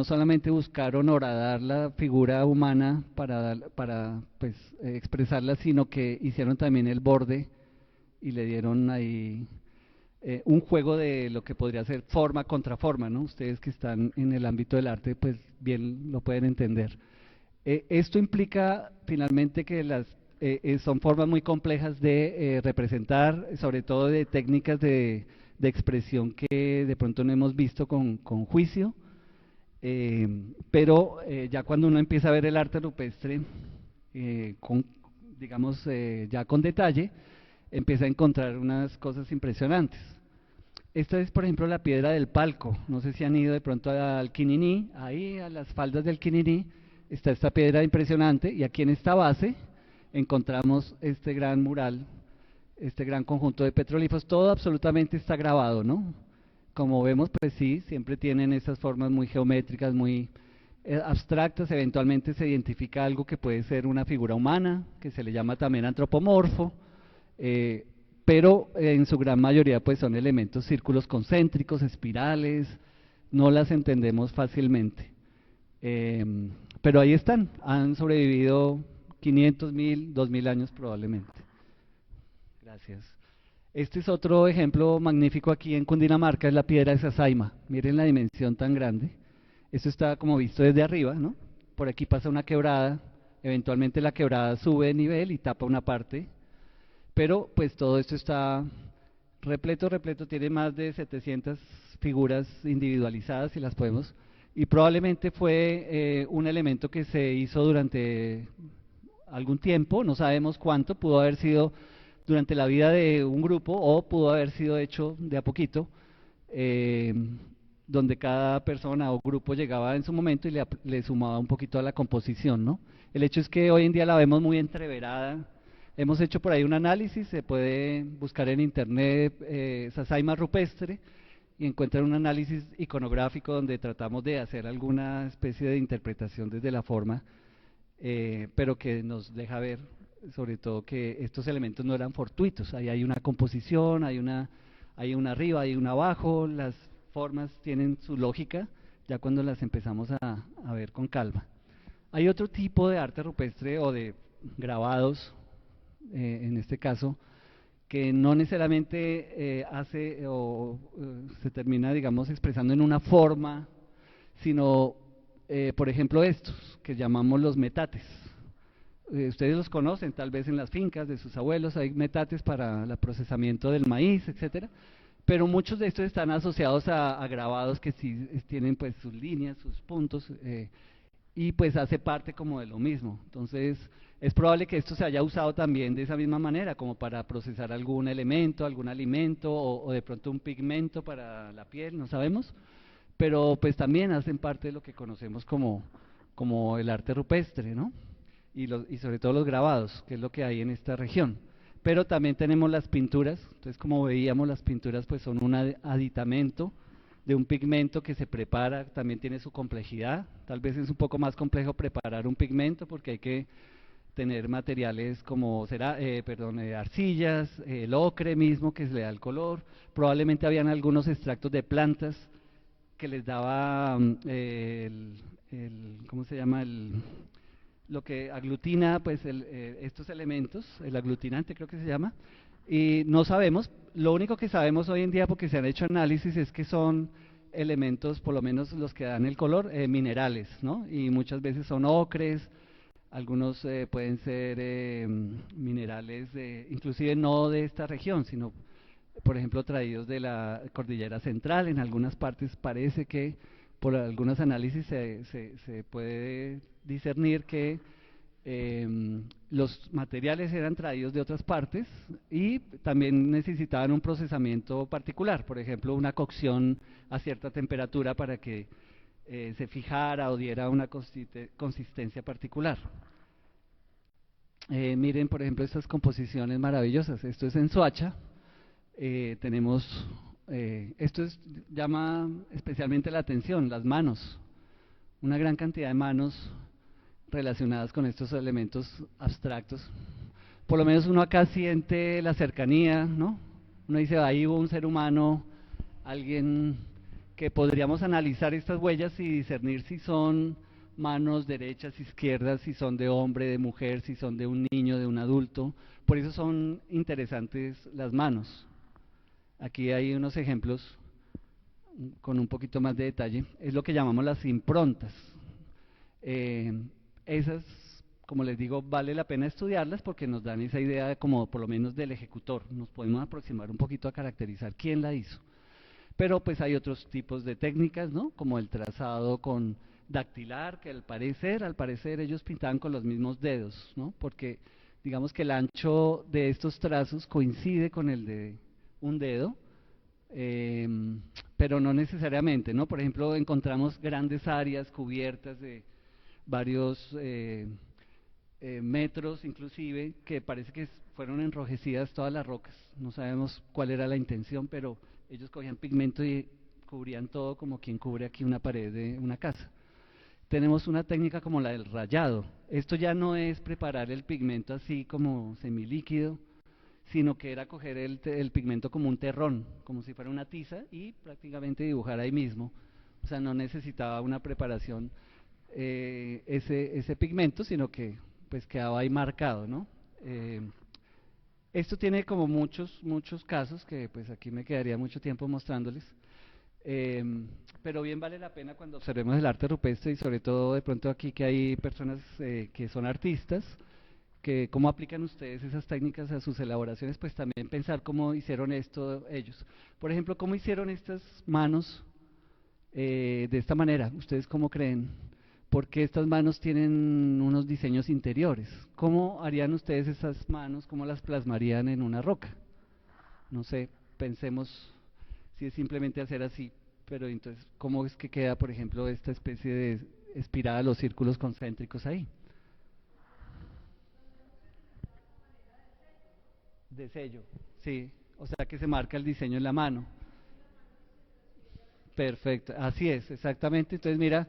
solamente buscaron horadar la figura humana para pues, expresarla, sino que hicieron también el borde y le dieron ahí un juego de lo que podría ser forma contra forma, ¿no? Ustedes que están en el ámbito del arte, pues bien lo pueden entender. Esto implica finalmente que son formas muy complejas de representar, sobre todo de técnicas de expresión que de pronto no hemos visto con juicio, pero ya cuando uno empieza a ver el arte rupestre, digamos ya con detalle, empieza a encontrar unas cosas impresionantes. Esta es, por ejemplo, la piedra del palco. No sé si han ido de pronto al Quininí, ahí a las faldas del Quininí está esta piedra impresionante, y aquí en esta base encontramos este gran mural, este gran conjunto de petroglifos. Todo absolutamente está grabado, ¿no? Como vemos, pues sí, siempre tienen esas formas muy geométricas, muy abstractas. Eventualmente se identifica algo que puede ser una figura humana, que se le llama también antropomorfo, pero en su gran mayoría pues son elementos círculos concéntricos, espirales, no las entendemos fácilmente. Pero ahí están, han sobrevivido 500, 1000, 2000 años probablemente. Gracias. Este es otro ejemplo magnífico aquí en Cundinamarca, es la piedra de Sasaima. Miren la dimensión tan grande. Esto está como visto desde arriba, ¿no? Por aquí pasa una quebrada, eventualmente la quebrada sube de nivel y tapa una parte, pero pues todo esto está repleto, tiene más de 700 figuras individualizadas, si las podemos, y probablemente fue un elemento que se hizo durante algún tiempo, no sabemos cuánto, pudo haber sido durante la vida de un grupo o pudo haber sido hecho de a poquito, donde cada persona o grupo llegaba en su momento y le sumaba un poquito a la composición, ¿no? El hecho es que hoy en día la vemos muy entreverada. Hemos hecho por ahí un análisis, se puede buscar en internet Sasaima rupestre y encuentran un análisis iconográfico donde tratamos de hacer alguna especie de interpretación desde la forma, pero que nos deja ver sobre todo que estos elementos no eran fortuitos. Ahí hay una composición, hay una arriba, hay una abajo, las formas tienen su lógica ya cuando las empezamos a ver con calma. Hay otro tipo de arte rupestre o de grabados, en este caso, que no necesariamente hace o se termina, digamos, expresando en una forma, sino, por ejemplo, estos que llamamos los metates. Ustedes los conocen, tal vez en las fincas de sus abuelos hay metates para el procesamiento del maíz, etcétera, pero muchos de estos están asociados a grabados que sí tienen pues sus líneas, sus puntos, y pues hace parte como de lo mismo. Entonces es probable que esto se haya usado también de esa misma manera, como para procesar algún elemento, algún alimento o de pronto un pigmento para la piel, no sabemos, pero pues también hacen parte de lo que conocemos como el arte rupestre, ¿no? Y sobre todo los grabados, que es lo que hay en esta región. Pero también tenemos las pinturas. Entonces, como veíamos, las pinturas pues son un aditamento de un pigmento que se prepara, también tiene su complejidad. Tal vez es un poco más complejo preparar un pigmento porque hay que tener materiales como arcillas, el ocre mismo que le da el color. Probablemente habían algunos extractos de plantas que les daba ¿cómo se llama? Lo que aglutina pues estos elementos, el aglutinante creo que se llama, y no sabemos. Lo único que sabemos hoy en día, porque se han hecho análisis, es que son elementos, por lo menos los que dan el color, minerales, ¿no? Y muchas veces son ocres, algunos pueden ser minerales, inclusive no de esta región, sino por ejemplo traídos de la cordillera central. En algunas partes parece que por algunos análisis se puede discernir que los materiales eran traídos de otras partes y también necesitaban un procesamiento particular, por ejemplo una cocción a cierta temperatura para que se fijara o diera una consistencia particular. Miren, por ejemplo, estas composiciones maravillosas. Esto es en Soacha. Tenemos, llama especialmente la atención, las manos. Una gran cantidad de manos relacionadas con estos elementos abstractos. Por lo menos uno acá siente la cercanía, ¿no? Uno dice, ahí hubo un ser humano, alguien que podríamos analizar estas huellas y discernir si son manos derechas, izquierdas, si son de hombre, de mujer, si son de un niño, de un adulto. Por eso son interesantes las manos. Aquí hay unos ejemplos con un poquito más de detalle. Es lo que llamamos las improntas. Esas, como les digo, vale la pena estudiarlas porque nos dan esa idea de como por lo menos del ejecutor. Nos podemos aproximar un poquito a caracterizar quién la hizo. Pero pues hay otros tipos de técnicas, ¿no? Como el trazado con dactilar, que al parecer ellos pintaban con los mismos dedos, ¿no? Porque digamos que el ancho de estos trazos coincide con el de un dedo, pero no necesariamente, ¿no? Por ejemplo, encontramos grandes áreas cubiertas de varios metros inclusive, que parece que fueron enrojecidas todas las rocas. No sabemos cuál era la intención, pero ellos cogían pigmento y cubrían todo como quien cubre aquí una pared de una casa. Tenemos una técnica como la del rayado. Esto ya no es preparar el pigmento así como semilíquido, sino que era coger el pigmento como un terrón, como si fuera una tiza y prácticamente dibujar ahí mismo. O sea, no necesitaba una preparación ese pigmento, sino que pues quedaba ahí marcado, ¿no? Esto tiene como muchos casos que pues aquí me quedaría mucho tiempo mostrándoles, pero bien vale la pena cuando observemos el arte rupestre y sobre todo de pronto aquí que hay personas que son artistas, que cómo aplican ustedes esas técnicas a sus elaboraciones, pues también pensar cómo hicieron esto ellos. Por ejemplo, cómo hicieron estas manos de esta manera, ¿ustedes cómo creen? Porque estas manos tienen unos diseños interiores. ¿Cómo harían ustedes esas manos? ¿Cómo las plasmarían en una roca? No sé, pensemos si es simplemente hacer así, pero entonces, ¿cómo es que queda, por ejemplo, esta especie de espiral o círculos concéntricos ahí? De sello, sí, o sea que se marca el diseño en la mano. Perfecto, así es, exactamente. Entonces, mira,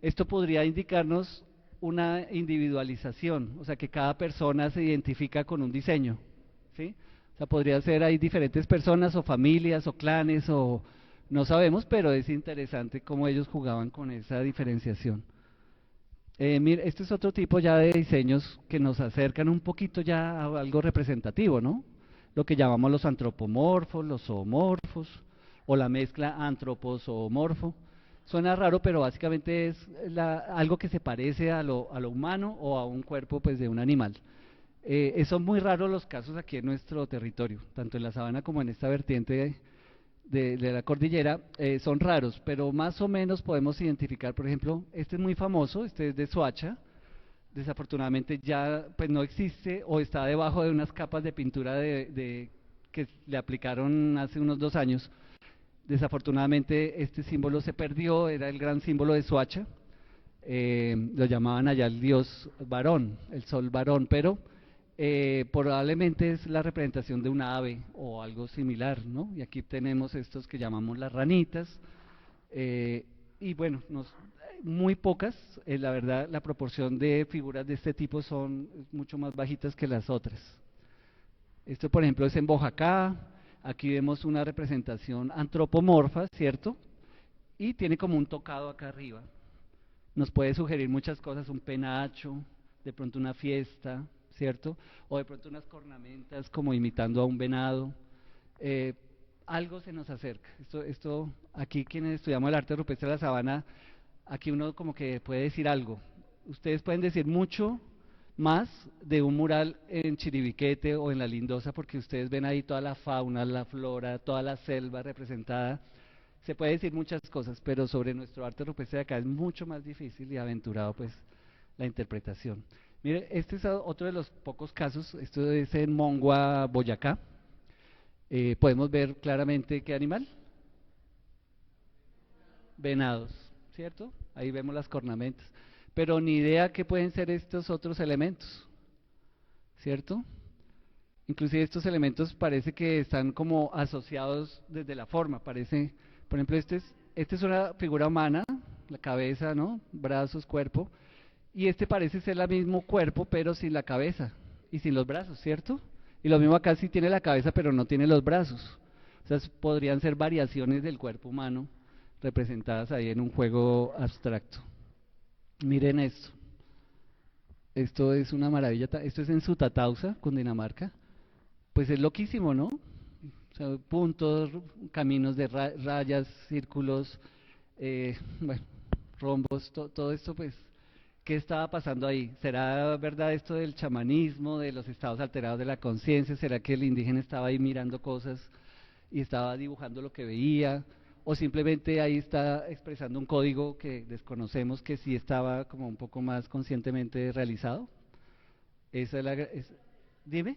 esto podría indicarnos una individualización, o sea que cada persona se identifica con un diseño, ¿sí? O sea, podría ser, hay diferentes personas o familias o clanes o no sabemos, pero es interesante cómo ellos jugaban con esa diferenciación. Mire, este es otro tipo ya de diseños que nos acercan un poquito ya a algo representativo, ¿no? Lo que llamamos los antropomorfos, los zoomorfos, o la mezcla antropos-zoomorfo. Suena raro, pero básicamente es algo que se parece a lo humano o a un cuerpo pues, de un animal. Son muy raros los casos aquí en nuestro territorio, tanto en la sabana como en esta vertiente de la cordillera, son raros, pero más o menos podemos identificar, por ejemplo, este es muy famoso, este es de Soacha, desafortunadamente ya pues no existe o está debajo de unas capas de pintura que le aplicaron hace unos 2 años. Desafortunadamente este símbolo se perdió, era el gran símbolo de Soacha, lo llamaban allá el dios varón, el sol varón, pero probablemente es la representación de un ave o algo similar, ¿no? Y aquí tenemos estos que llamamos las ranitas, y bueno, muy pocas, la verdad la proporción de figuras de este tipo son mucho más bajitas que las otras. Esto por ejemplo es en Boyacá. Aquí vemos una representación antropomorfa, ¿cierto? Y tiene como un tocado acá arriba. Nos puede sugerir muchas cosas, un penacho, de pronto una fiesta, ¿cierto? O de pronto unas cornamentas como imitando a un venado. Algo se nos acerca. Esto aquí quienes estudiamos el arte rupestre de la sabana, aquí uno como que puede decir algo. Ustedes pueden decir mucho más de un mural en Chiribiquete o en la Lindosa, porque ustedes ven ahí toda la fauna, la flora, toda la selva representada. Se puede decir muchas cosas, pero sobre nuestro arte rupestre de acá es mucho más difícil y aventurado pues la interpretación. Mire, este es otro de los pocos casos, esto es en Mongua, Boyacá. Podemos ver claramente qué animal. Venados, ¿cierto? Ahí vemos las cornamentas, pero ni idea qué pueden ser estos otros elementos, ¿cierto? Inclusive estos elementos parece que están como asociados desde la forma, parece, por ejemplo, esta es una figura humana, la cabeza, ¿no? Brazos, cuerpo, y este parece ser el mismo cuerpo, pero sin la cabeza y sin los brazos, ¿cierto? Y lo mismo acá, sí tiene la cabeza, pero no tiene los brazos. O sea, podrían ser variaciones del cuerpo humano representadas ahí en un juego abstracto. Miren esto. Esto es una maravilla. Esto es en Sutatausa, Cundinamarca. Pues es loquísimo, ¿no? O sea, puntos, caminos de rayas, círculos, bueno, rombos, todo esto, pues, ¿qué estaba pasando ahí? ¿Será verdad esto del chamanismo, de los estados alterados de la conciencia? ¿Será que el indígena estaba ahí mirando cosas y estaba dibujando lo que veía? ¿O simplemente ahí está expresando un código que desconocemos, que sí estaba como un poco más conscientemente realizado? Esa es la... Dime.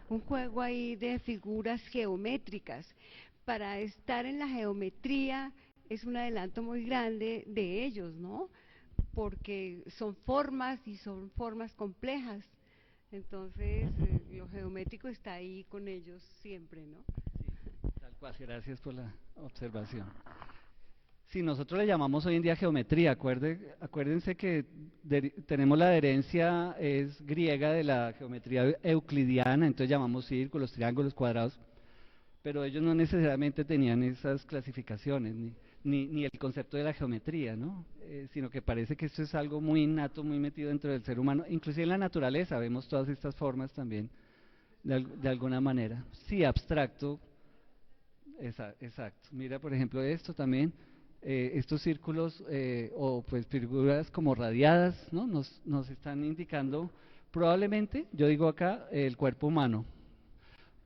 Un juego ahí de figuras geométricas. Para estar en la geometría es un adelanto muy grande de ellos, ¿no? Porque son formas y son formas complejas. Entonces, lo geométrico está ahí con ellos siempre, ¿no? Sí, tal cual. Gracias por la observación. Sí, nosotros le llamamos hoy en día geometría. Acuérdense que tenemos la adherencia es griega de la geometría euclidiana, entonces llamamos círculos, triángulos, cuadrados, pero ellos no necesariamente tenían esas clasificaciones, ni el concepto de la geometría, ¿no? Sino que parece que esto es algo muy innato, muy metido dentro del ser humano, inclusive en la naturaleza vemos todas estas formas también, de alguna manera. Sí, abstracto, exacto. Mira, por ejemplo, esto también. Estos círculos o pues figuras como radiadas, ¿no? Nos están indicando probablemente, yo digo acá, el cuerpo humano.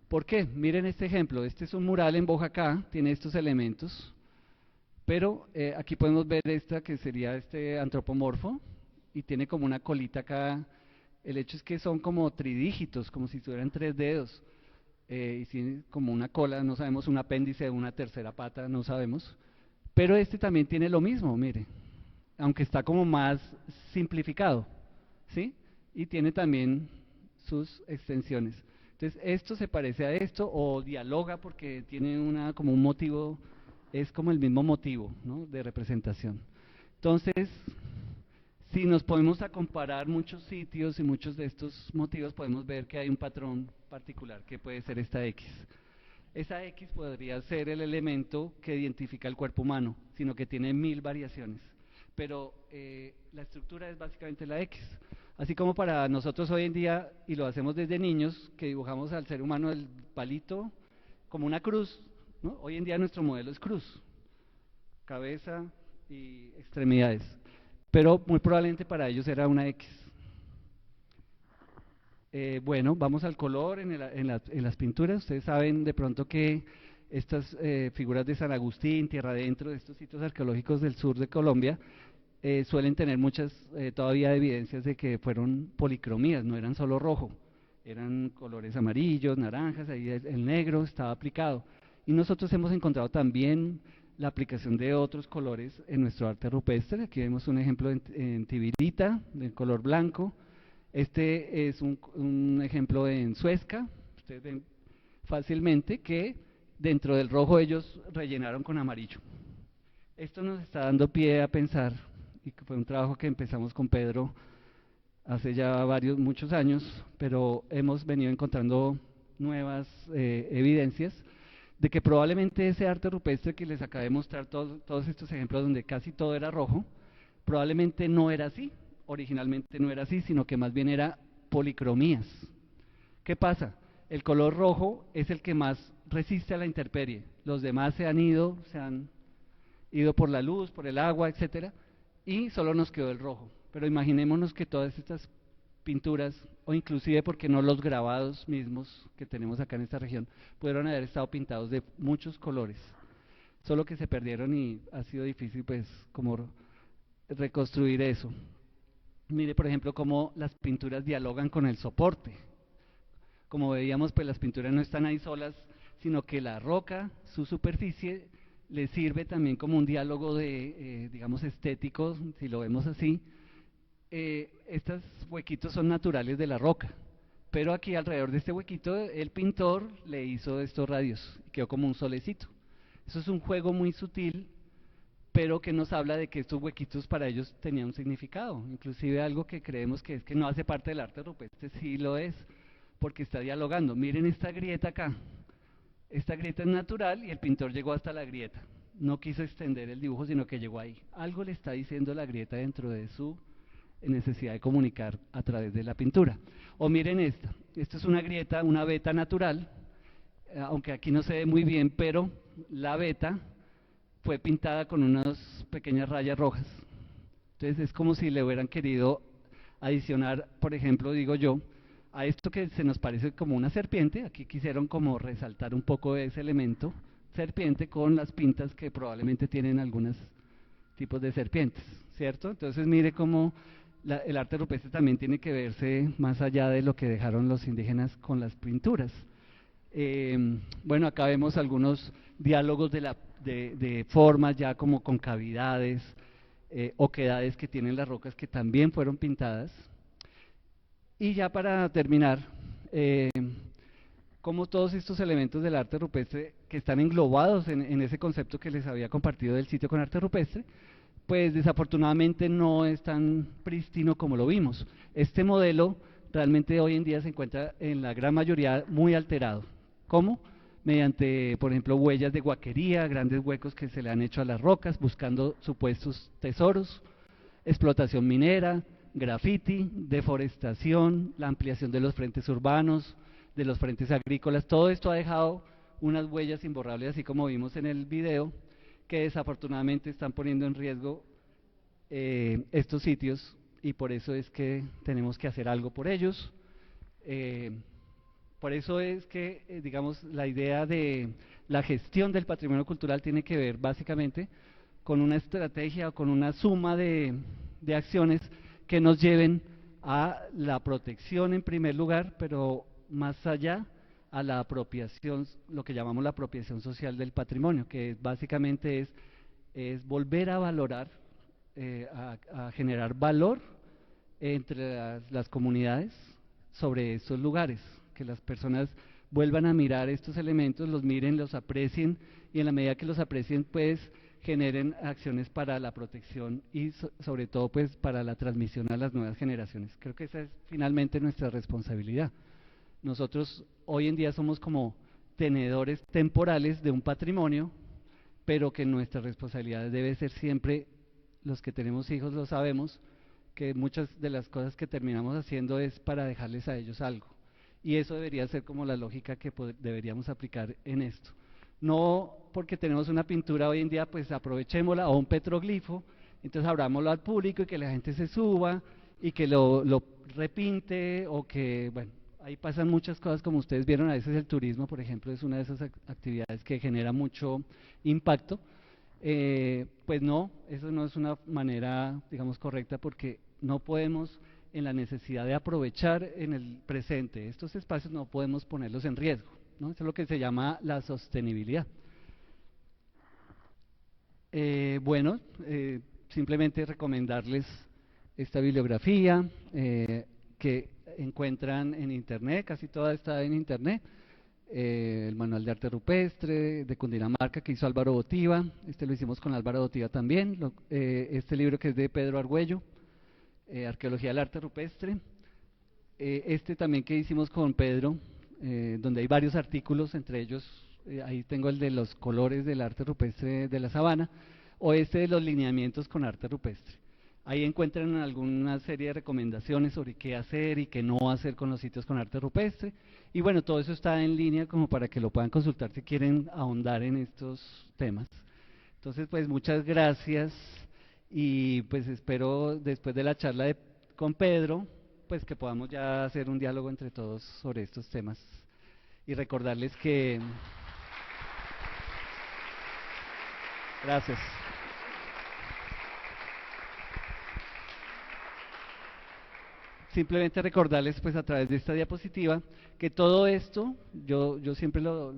¿Por qué? Miren este ejemplo, este es un mural en Boyacá, tiene estos elementos, pero aquí podemos ver esta que sería este antropomorfo y tiene como una colita acá. El hecho es que son como tridígitos, como si tuvieran 3 dedos, y tiene como una cola, no sabemos, un apéndice, una tercera pata, no sabemos. Pero este también tiene lo mismo, mire, aunque está como más simplificado, ¿sí? Y tiene también sus extensiones. Entonces, esto se parece a esto o dialoga porque tiene como un motivo, es como el mismo motivo, ¿no? De representación. Entonces, si nos podemos a comparar muchos sitios y muchos de estos motivos, podemos ver que hay un patrón particular que puede ser esta X. Esa X podría ser el elemento que identifica el cuerpo humano, sino que tiene 1000 variaciones. Pero la estructura es básicamente la X. Así como para nosotros hoy en día, y lo hacemos desde niños, que dibujamos al ser humano el palito como una cruz, ¿no? Hoy en día nuestro modelo es cruz, cabeza y extremidades. Pero muy probablemente para ellos era una X. Bueno, vamos al color en las pinturas. Ustedes saben de pronto que estas figuras de San Agustín, Tierra Adentro, de estos sitios arqueológicos del sur de Colombia, suelen tener muchas todavía evidencias de que fueron policromías, no eran solo rojo, eran colores amarillos, naranjas, ahí el negro estaba aplicado. Y nosotros hemos encontrado también la aplicación de otros colores en nuestro arte rupestre. Aquí vemos un ejemplo en Tibirita, de color blanco. Este es un ejemplo en Suezca. Ustedes ven fácilmente que dentro del rojo ellos rellenaron con amarillo. Esto nos está dando pie a pensar, y que fue un trabajo que empezamos con Pedro hace ya muchos años, pero hemos venido encontrando nuevas evidencias de que probablemente ese arte rupestre que les acabé de mostrar, todos estos ejemplos donde casi todo era rojo, probablemente no era así. Originalmente no era así, sino que más bien era policromías. ¿Qué pasa? El color rojo es el que más resiste a la intemperie. Los demás se han ido por la luz, por el agua, etcétera, y solo nos quedó el rojo. Pero imaginémonos que todas estas pinturas, o inclusive porque no los grabados mismos que tenemos acá en esta región, pudieron haber estado pintados de muchos colores, solo que se perdieron y ha sido difícil pues como reconstruir eso. Mire, por ejemplo, cómo las pinturas dialogan con el soporte. Como veíamos, pues las pinturas no están ahí solas, sino que la roca, su superficie, le sirve también como un diálogo de, digamos, estético, si lo vemos así. Estos huequitos son naturales de la roca, pero aquí alrededor de este huequito el pintor le hizo estos radios, quedó como un solecito. Eso es un juego muy sutil, pero que nos habla de que estos huequitos para ellos tenían un significado, inclusive algo que creemos que es que no hace parte del arte rupestre, sí lo es, porque está dialogando. Miren esta grieta acá, esta grieta es natural y el pintor llegó hasta la grieta, no quiso extender el dibujo, sino que llegó ahí. Algo le está diciendo la grieta dentro de su necesidad de comunicar a través de la pintura. O miren esta es una grieta, una veta natural, aunque aquí no se ve muy bien, pero la veta fue pintada con unas pequeñas rayas rojas. Entonces es como si le hubieran querido adicionar, por ejemplo, digo yo, a esto que se nos parece como una serpiente, aquí quisieron como resaltar un poco ese elemento, serpiente, con las pintas que probablemente tienen algunos tipos de serpientes, ¿cierto? Entonces mire cómo el arte rupestre también tiene que verse más allá de lo que dejaron los indígenas con las pinturas. Bueno, acá vemos algunos diálogos de formas ya como con cavidades, oquedades que tienen las rocas que también fueron pintadas. Y ya para terminar, como todos estos elementos del arte rupestre que están englobados en ese concepto que les había compartido del sitio con arte rupestre, pues desafortunadamente no es tan prístino como lo vimos. Este modelo realmente hoy en día se encuentra en la gran mayoría muy alterado. ¿Cómo? Mediante, por ejemplo, huellas de guaquería, grandes huecos que se le han hecho a las rocas, buscando supuestos tesoros, explotación minera, graffiti, deforestación, la ampliación de los frentes urbanos, de los frentes agrícolas. Todo esto ha dejado unas huellas imborrables, así como vimos en el video, que desafortunadamente están poniendo en riesgo estos sitios, y por eso es que tenemos que hacer algo por ellos. Por eso es que, digamos, la idea de la gestión del patrimonio cultural tiene que ver básicamente con una estrategia o con una suma de acciones que nos lleven a la protección en primer lugar, pero más allá a la apropiación, lo que llamamos la apropiación social del patrimonio, que básicamente es volver a valorar, a generar valor entre las comunidades sobre estos lugares, que las personas vuelvan a mirar estos elementos, los miren, los aprecien, y en la medida que los aprecien, pues generen acciones para la protección y sobre todo pues para la transmisión a las nuevas generaciones. Creo que esa es finalmente nuestra responsabilidad. Nosotros hoy en día somos como tenedores temporales de un patrimonio, pero que nuestra responsabilidad debe ser siempre, los que tenemos hijos lo sabemos, que muchas de las cosas que terminamos haciendo es para dejarles a ellos algo. Y eso debería ser como la lógica que deberíamos aplicar en esto. No porque tenemos una pintura hoy en día, pues aprovechémosla, o un petroglifo, entonces abrámoslo al público y que la gente se suba y que lo repinte, o que, bueno, ahí pasan muchas cosas, como ustedes vieron. A veces el turismo, por ejemplo, es una de esas actividades que genera mucho impacto. Pues no, eso no es una manera, digamos, correcta, porque no podemos, en la necesidad de aprovechar en el presente estos espacios, no podemos ponerlos en riesgo, ¿no? Eso es lo que se llama la sostenibilidad. Bueno, simplemente recomendarles esta bibliografía que encuentran en internet, casi toda está en internet. El manual de arte rupestre de Cundinamarca, que hizo Álvaro Botiva, lo hicimos con Álvaro Botiva también. Este libro, que es de Pedro Argüello, Arqueología del arte rupestre. También que hicimos con Pedro, donde hay varios artículos, entre ellos ahí tengo el de los colores del arte rupestre de la sabana, o de los lineamientos con arte rupestre. Ahí encuentran alguna serie de recomendaciones sobre qué hacer y qué no hacer con los sitios con arte rupestre. Y bueno, todo eso está en línea como para que lo puedan consultar si quieren ahondar en estos temas. Entonces, pues muchas gracias, y pues espero después de la charla con Pedro, pues que podamos ya hacer un diálogo entre todos sobre estos temas. Y recordarles que... Gracias. Simplemente recordarles, pues a través de esta diapositiva, que todo esto, yo siempre lo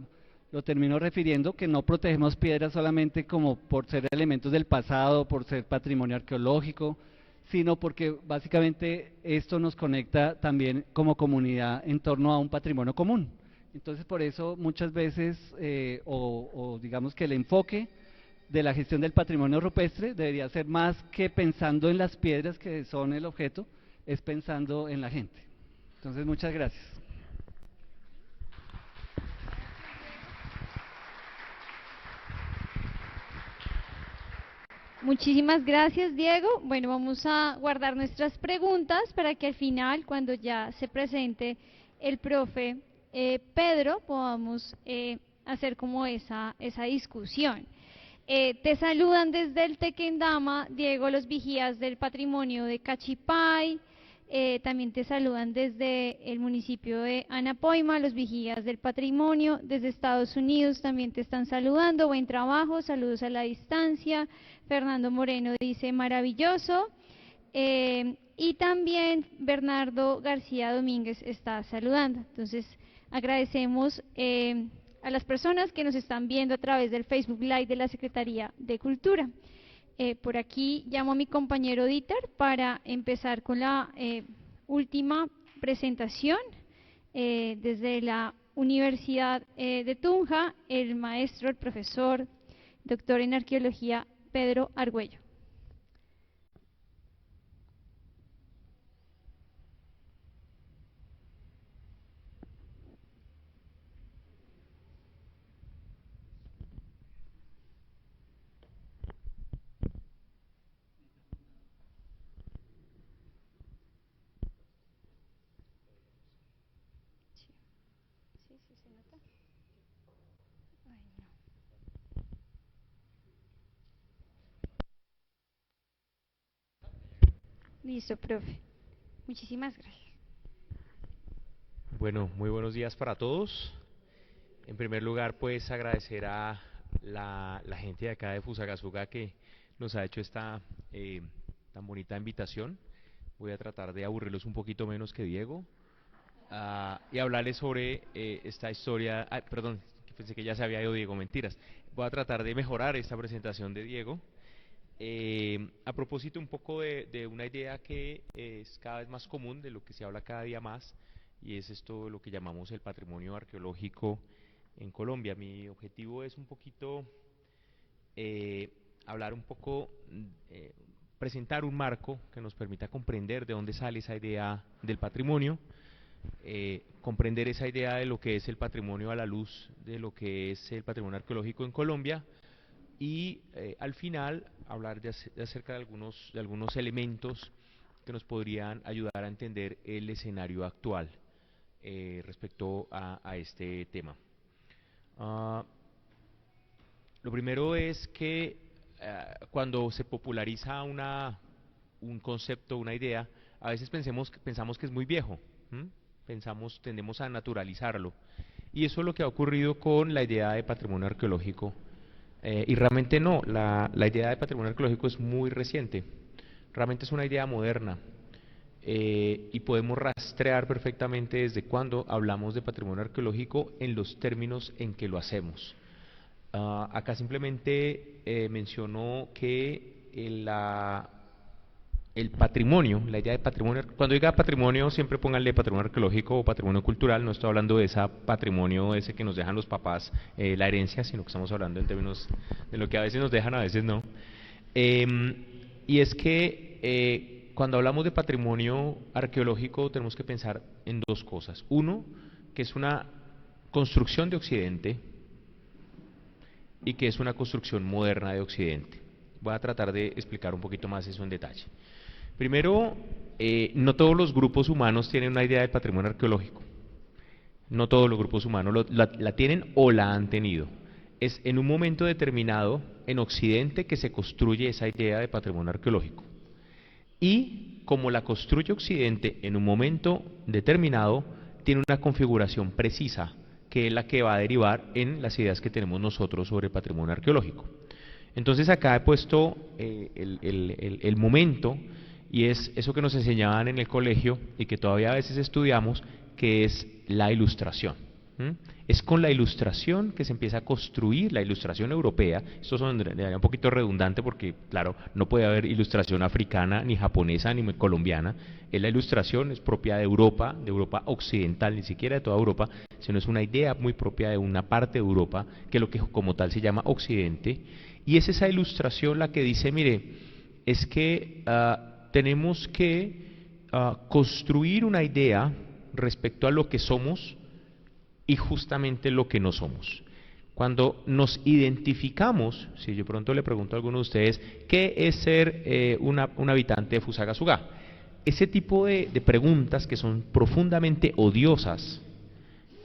lo termino refiriendo que no protegemos piedras solamente como por ser elementos del pasado, por ser patrimonio arqueológico, sino porque básicamente esto nos conecta también como comunidad en torno a un patrimonio común. Entonces por eso muchas veces, o digamos que el enfoque de la gestión del patrimonio rupestre debería ser más que pensando en las piedras que son el objeto, es pensando en la gente. Entonces muchas gracias. Muchísimas gracias, Diego. Bueno, vamos a guardar nuestras preguntas para que al final, cuando ya se presente el profe Pedro, podamos hacer como esa discusión. Te saludan desde el Tequendama, Diego, los vigías del patrimonio de Cachipay. También te saludan desde el municipio de Anapoima, los vigías del patrimonio. Desde Estados Unidos también te están saludando. Buen trabajo, saludos a la distancia. Fernando Moreno dice maravilloso. Y también Bernardo García Domínguez está saludando. Entonces agradecemos a las personas que nos están viendo a través del Facebook Live de la Secretaría de Cultura. Por aquí llamo a mi compañero Dieter para empezar con la última presentación desde la Universidad de Tunja, el maestro, el profesor, doctor en arqueología, Pedro Argüello. Listo, profe. Muchísimas gracias. Bueno, muy buenos días para todos. En primer lugar, pues agradecer a la gente de acá de Fusagasugá que nos ha hecho esta tan bonita invitación. Voy a tratar de aburrirlos un poquito menos que Diego y hablarles sobre esta historia. Perdón, pensé que ya se había ido Diego, mentiras. Voy a tratar de mejorar esta presentación de Diego. A propósito un poco de una idea que es cada vez más común, de lo que se habla cada día más, y es esto de lo que llamamos el patrimonio arqueológico en Colombia. Mi objetivo es un poquito hablar un poco, presentar un marco que nos permita comprender de dónde sale esa idea del patrimonio, comprender esa idea de lo que es el patrimonio a la luz de lo que es el patrimonio arqueológico en Colombia, y al final hablar acerca de algunos elementos que nos podrían ayudar a entender el escenario actual respecto a este tema. Lo primero es que cuando se populariza un concepto, una idea, a veces pensamos que es muy viejo, tendemos a naturalizarlo, y eso es lo que ha ocurrido con la idea de patrimonio arqueológico. Y realmente no, la idea de patrimonio arqueológico es muy reciente, realmente es una idea moderna, y podemos rastrear perfectamente desde cuándo hablamos de patrimonio arqueológico en los términos en que lo hacemos. Acá simplemente mencionó que el patrimonio, la idea de patrimonio, cuando diga patrimonio siempre pónganle patrimonio arqueológico o patrimonio cultural, no estoy hablando de ese patrimonio ese que nos dejan los papás, la herencia, sino que estamos hablando en términos de lo que a veces nos dejan, a veces no. Y es que cuando hablamos de patrimonio arqueológico tenemos que pensar en dos cosas. Uno, que es una construcción de Occidente y que es una construcción moderna de Occidente. Voy a tratar de explicar un poquito más eso en detalle. Primero, no todos los grupos humanos tienen una idea del patrimonio arqueológico. No todos los grupos humanos la tienen o la han tenido. Es en un momento determinado en Occidente que se construye esa idea de patrimonio arqueológico. Y como la construye Occidente en un momento determinado, tiene una configuración precisa, que es la que va a derivar en las ideas que tenemos nosotros sobre el patrimonio arqueológico. Entonces acá he puesto el momento, y es eso que nos enseñaban en el colegio y que todavía a veces estudiamos, que es la ilustración. Es con la ilustración que se empieza a construir la ilustración europea. Esto es un poquito redundante porque, claro, no puede haber ilustración africana, ni japonesa, ni colombiana. La ilustración es propia de Europa occidental, ni siquiera de toda Europa, sino es una idea muy propia de una parte de Europa, que es lo que como tal se llama Occidente. Y es esa ilustración la que dice, mire, es que tenemos que construir una idea respecto a lo que somos y justamente lo que no somos. Cuando nos identificamos, si yo pronto le pregunto a alguno de ustedes, ¿qué es ser un habitante de Fusagasugá? Ese tipo de preguntas que son profundamente odiosas,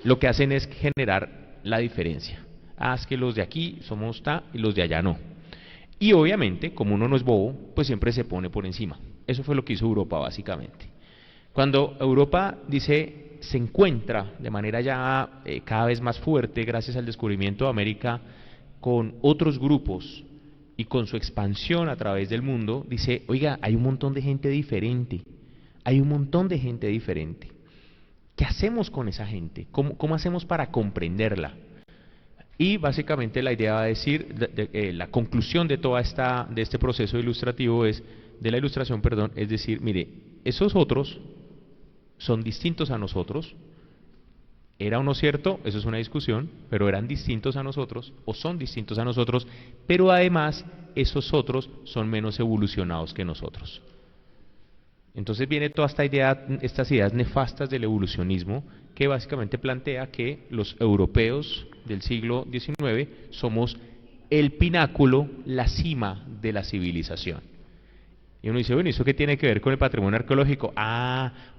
lo que hacen es generar la diferencia. Es que los de aquí somos ta y los de allá no. Y obviamente, como uno no es bobo, pues siempre se pone por encima. Eso fue lo que hizo Europa básicamente. Cuando Europa se encuentra de manera ya cada vez más fuerte, gracias al descubrimiento de América, con otros grupos y con su expansión a través del mundo, dice, oiga, hay un montón de gente diferente, ¿Qué hacemos con esa gente? ¿Cómo hacemos para comprenderla? Y básicamente la idea va a decir, la conclusión de este proceso ilustrativo es, de la ilustración, perdón, es decir, mire, esos otros son distintos a nosotros. ¿Era o no cierto? Eso es una discusión, pero eran distintos a nosotros, o son distintos a nosotros, pero además esos otros son menos evolucionados que nosotros. Entonces viene toda esta idea, estas ideas nefastas del evolucionismo, que básicamente plantea que los europeos del siglo XIX somos el pináculo, la cima de la civilización. Y uno dice, bueno, ¿eso qué tiene que ver con el patrimonio arqueológico?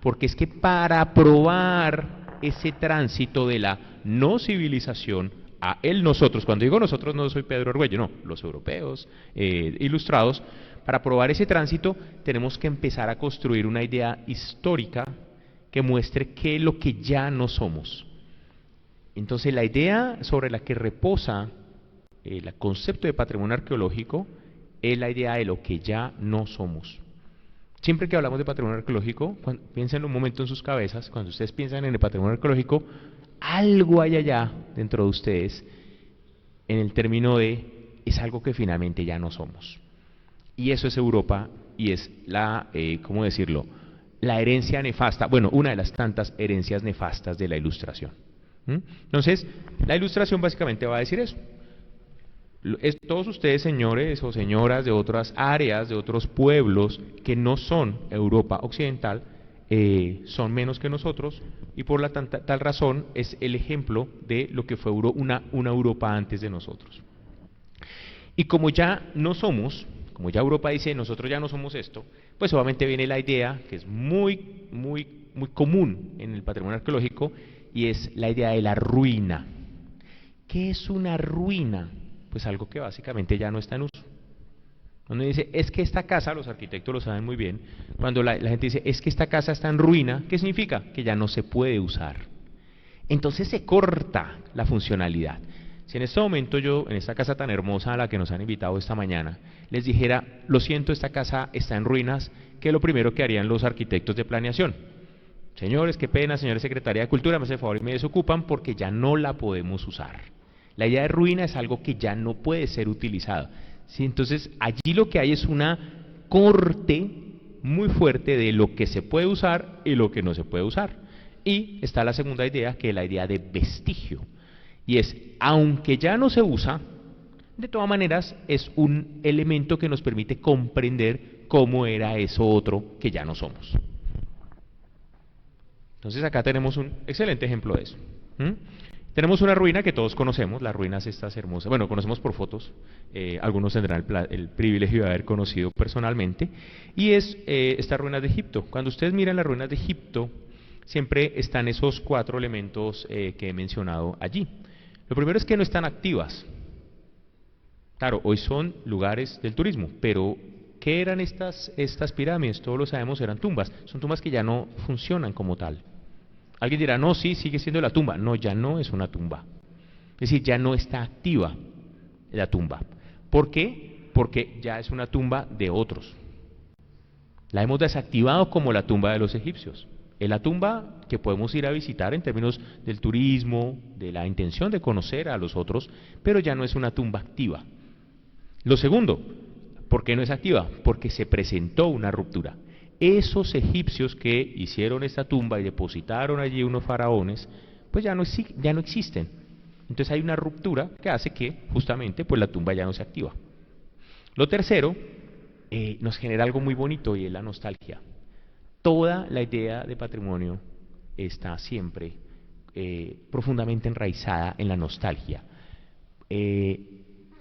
Porque es que para probar ese tránsito de la no civilización a el nosotros, cuando digo nosotros no soy Pedro Argüello, no, los europeos ilustrados, para probar ese tránsito tenemos que empezar a construir una idea histórica que muestre qué es lo que ya no somos. Entonces la idea sobre la que reposa el concepto de patrimonio arqueológico es la idea de lo que ya no somos. Siempre que hablamos de patrimonio arqueológico, piensen un momento en sus cabezas, cuando ustedes piensan en el patrimonio arqueológico, algo hay allá dentro de ustedes en el término de es algo que finalmente ya no somos. Y eso es Europa y es la, ¿cómo decirlo?, la herencia nefasta, bueno, una de las tantas herencias nefastas de la ilustración. Entonces, la ilustración básicamente va a decir eso. Todos ustedes, señores o señoras de otras áreas, de otros pueblos que no son Europa occidental, son menos que nosotros y por la tal razón es el ejemplo de lo que fue una Europa antes de nosotros. Y como ya no somos, como ya Europa dice, nosotros ya no somos esto, pues obviamente viene la idea que es muy común en el patrimonio arqueológico y es la idea de la ruina. ¿Qué es una ruina? Pues algo que básicamente ya no está en uso. Cuando dice, es que esta casa, los arquitectos lo saben muy bien, cuando la gente dice, es que esta casa está en ruina, ¿qué significa? Que ya no se puede usar. Entonces se corta la funcionalidad. Si en este momento yo, en esta casa tan hermosa a la que nos han invitado esta mañana, les dijera, lo siento, esta casa está en ruinas, ¿qué es lo primero que harían los arquitectos de planeación? Señores, qué pena, señores Secretaría de Cultura, me hace favor y me desocupan porque ya no la podemos usar. La idea de ruina es algo que ya no puede ser utilizado. ¿Sí? Entonces, allí lo que hay es una corte muy fuerte de lo que se puede usar y lo que no se puede usar. Y está la segunda idea, que es la idea de vestigio. Y es, aunque ya no se usa, de todas maneras es un elemento que nos permite comprender cómo era eso otro que ya no somos. Entonces acá tenemos un excelente ejemplo de eso. Tenemos una ruina que todos conocemos, las ruinas estas hermosas, bueno, conocemos por fotos, algunos tendrán el privilegio de haber conocido personalmente, y es estas ruinas de Egipto. Cuando ustedes miran las ruinas de Egipto, siempre están esos 4 elementos que he mencionado allí. Lo primero es que no están activas. Claro, hoy son lugares del turismo, pero ¿qué eran estas pirámides? Todos lo sabemos, eran tumbas. Son tumbas que ya no funcionan como tal. Alguien dirá, no, sí, sigue siendo la tumba. No, ya no es una tumba. Es decir, ya no está activa la tumba. ¿Por qué? Porque ya es una tumba de otros. La hemos desactivado como la tumba de los egipcios. Es la tumba que podemos ir a visitar en términos del turismo, de la intención de conocer a los otros, pero ya no es una tumba activa. Lo segundo, ¿por qué no es activa? Porque se presentó una ruptura. Esos egipcios que hicieron esta tumba y depositaron allí unos faraones, pues ya no existen. Entonces hay una ruptura que hace que justamente pues la tumba ya no se activa. Lo tercero, nos genera algo muy bonito y es la nostalgia. Toda la idea de patrimonio está siempre profundamente enraizada en la nostalgia.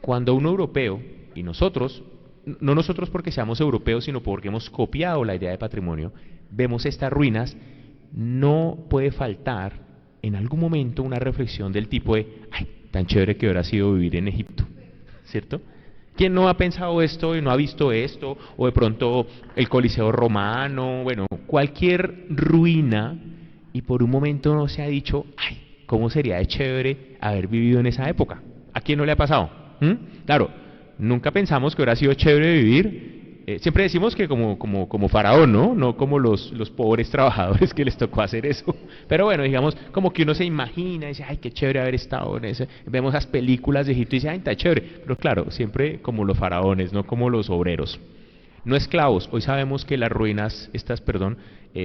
Cuando un europeo, y nosotros, no nosotros porque seamos europeos, sino porque hemos copiado la idea de patrimonio, vemos estas ruinas, no puede faltar en algún momento una reflexión del tipo de, ay, tan chévere que hubiera sido vivir en Egipto, ¿cierto? ¿Quién no ha pensado esto y no ha visto esto? O de pronto el Coliseo romano, bueno, cualquier ruina, y por un momento no se ha dicho, ay, ¿cómo sería de chévere haber vivido en esa época? ¿A quién no le ha pasado? Claro, nunca pensamos que hubiera sido chévere vivir, siempre decimos que como faraón, ¿no? No como los pobres trabajadores que les tocó hacer eso. Pero bueno, digamos, como que uno se imagina y dice, ay, qué chévere haber estado en ese. Vemos las películas de Egipto y dice, ay, está chévere. Pero claro, siempre como los faraones, no como los obreros. No esclavos. Hoy sabemos que las ruinas,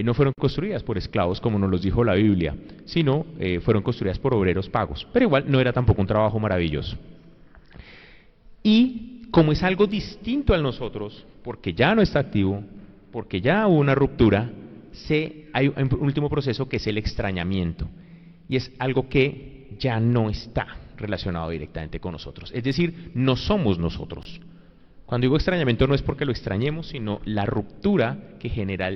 no fueron construidas por esclavos, como nos los dijo la Biblia, sino fueron construidas por obreros pagos. Pero igual no era tampoco un trabajo maravilloso. Y como es algo distinto a nosotros, porque ya no está activo, porque ya hubo una ruptura, hay un último proceso que es el extrañamiento. Y es algo que ya no está relacionado directamente con nosotros. Es decir, no somos nosotros. Cuando digo extrañamiento no es porque lo extrañemos, sino la ruptura que genera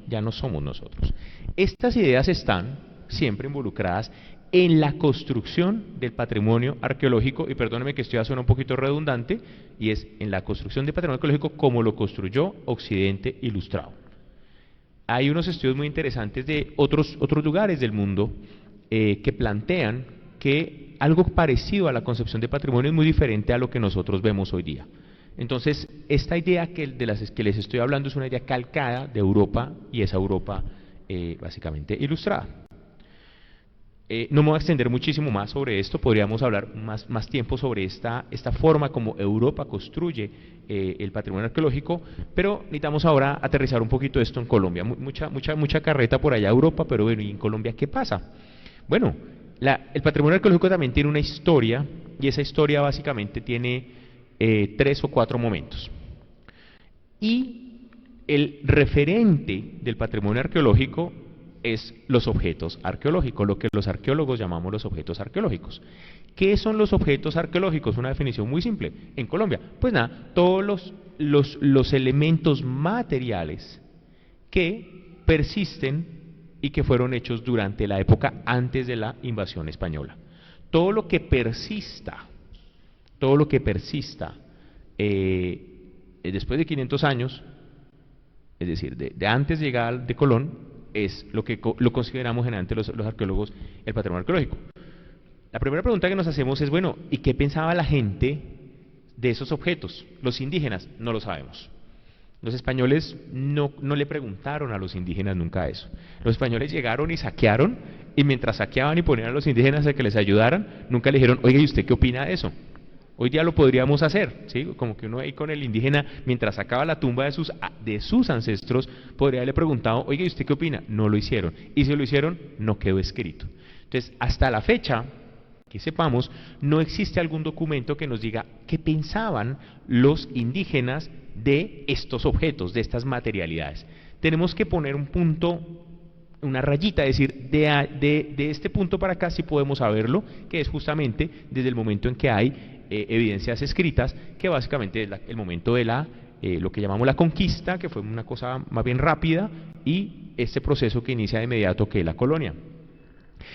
ya no somos nosotros. Estas ideas están siempre involucradas en la construcción del patrimonio arqueológico, y perdóneme que esto ya suena un poquito redundante, y es en la construcción del patrimonio arqueológico como lo construyó Occidente Ilustrado. Hay unos estudios muy interesantes de otros lugares del mundo que plantean que algo parecido a la concepción de patrimonio es muy diferente a lo que nosotros vemos hoy día. Entonces, esta idea de las que les estoy hablando es una idea calcada de Europa, y esa Europa básicamente ilustrada. No me voy a extender muchísimo más sobre esto, podríamos hablar más tiempo sobre esta forma como Europa construye el patrimonio arqueológico, pero necesitamos ahora aterrizar un poquito esto en Colombia. Mucha carreta por allá a Europa, pero bueno, ¿y en Colombia qué pasa? Bueno, el patrimonio arqueológico también tiene una historia, y esa historia básicamente tiene 3 o 4 momentos. Y el referente del patrimonio arqueológico es los objetos arqueológicos, lo que los arqueólogos llamamos los objetos arqueológicos. ¿Qué son los objetos arqueológicos? Una definición muy simple. En Colombia, pues nada, todos los elementos materiales que persisten y que fueron hechos durante la época antes de la invasión española. Todo lo que persista después de 500 años, es decir, de antes de llegar de Colón, es lo que lo consideramos generalmente los arqueólogos el patrimonio arqueológico. La primera pregunta que nos hacemos es, bueno, ¿y qué pensaba la gente de esos objetos? Los indígenas, no lo sabemos. Los españoles no le preguntaron a los indígenas nunca eso. Los españoles llegaron y saquearon, y mientras saqueaban y ponían a los indígenas a que les ayudaran, nunca le dijeron, oiga, ¿y usted qué opina de eso? Hoy día lo podríamos hacer, ¿sí? Como que uno ahí con el indígena, mientras sacaba la tumba de sus ancestros, podría haberle preguntado, oiga, ¿y usted qué opina? No lo hicieron. Y si lo hicieron, no quedó escrito. Entonces, hasta la fecha, que sepamos, no existe algún documento que nos diga qué pensaban los indígenas de estos objetos, de estas materialidades. Tenemos que poner un punto, una rayita, es decir, de este punto para acá sí podemos saberlo, que es justamente desde el momento en que hay evidencias escritas, que básicamente es el momento de lo que llamamos la conquista, que fue una cosa más bien rápida, y este proceso que inicia de inmediato, que es la colonia.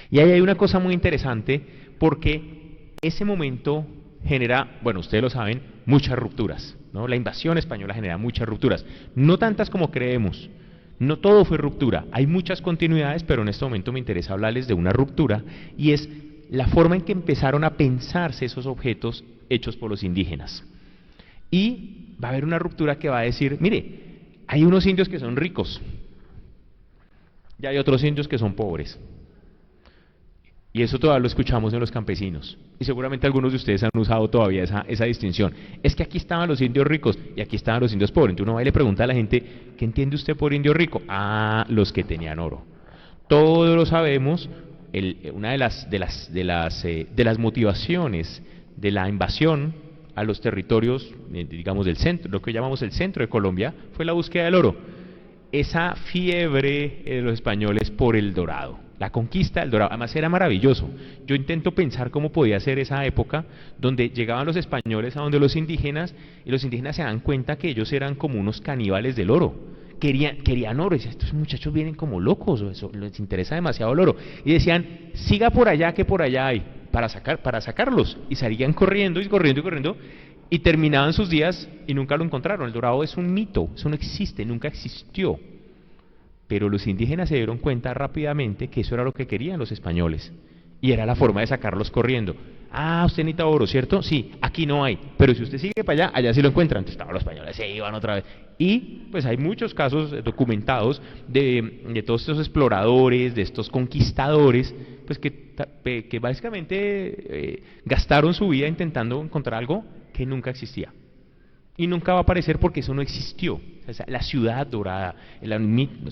Y ahí hay una cosa muy interesante, porque ese momento genera, bueno, ustedes lo saben, muchas rupturas, ¿no? La invasión española genera muchas rupturas, no tantas como creemos. No todo fue ruptura, hay muchas continuidades, pero en este momento me interesa hablarles de una ruptura, y es la forma en que empezaron a pensarse esos objetos hechos por los indígenas. Y va a haber una ruptura que va a decir, mire, hay unos indios que son ricos, y hay otros indios que son pobres. Y eso todavía lo escuchamos en los campesinos. Y seguramente algunos de ustedes han usado todavía esa distinción. Es que aquí estaban los indios ricos y aquí estaban los indios pobres. Entonces uno va y le pregunta a la gente, ¿qué entiende usted por indio rico? Ah, los que tenían oro. Todos lo sabemos. Una de las motivaciones de la invasión a los territorios, digamos, del centro, lo que llamamos el centro de Colombia, fue la búsqueda del oro. Esa fiebre de los españoles por el dorado. La conquista del dorado, además era maravilloso. Yo intento pensar cómo podía ser esa época donde llegaban los españoles a donde los indígenas, y los indígenas se dan cuenta que ellos eran como unos caníbales del oro. Querían oro, y decían, estos muchachos vienen como locos, eso, les interesa demasiado el oro. Y decían, siga por allá que por allá hay, para sacarlos. Y salían corriendo y corriendo y corriendo, y terminaban sus días y nunca lo encontraron. El dorado es un mito, eso no existe, nunca existió. Pero los indígenas se dieron cuenta rápidamente que eso era lo que querían los españoles. Y era la forma de sacarlos corriendo. Ah, usted necesita oro, ¿cierto? Sí, aquí no hay. Pero si usted sigue para allá, allá sí lo encuentran. Entonces los españoles se iban otra vez. Y pues hay muchos casos documentados de todos estos exploradores, de estos conquistadores, pues que básicamente gastaron su vida intentando encontrar algo que nunca existía. Y nunca va a aparecer porque eso no existió. O sea, la ciudad dorada,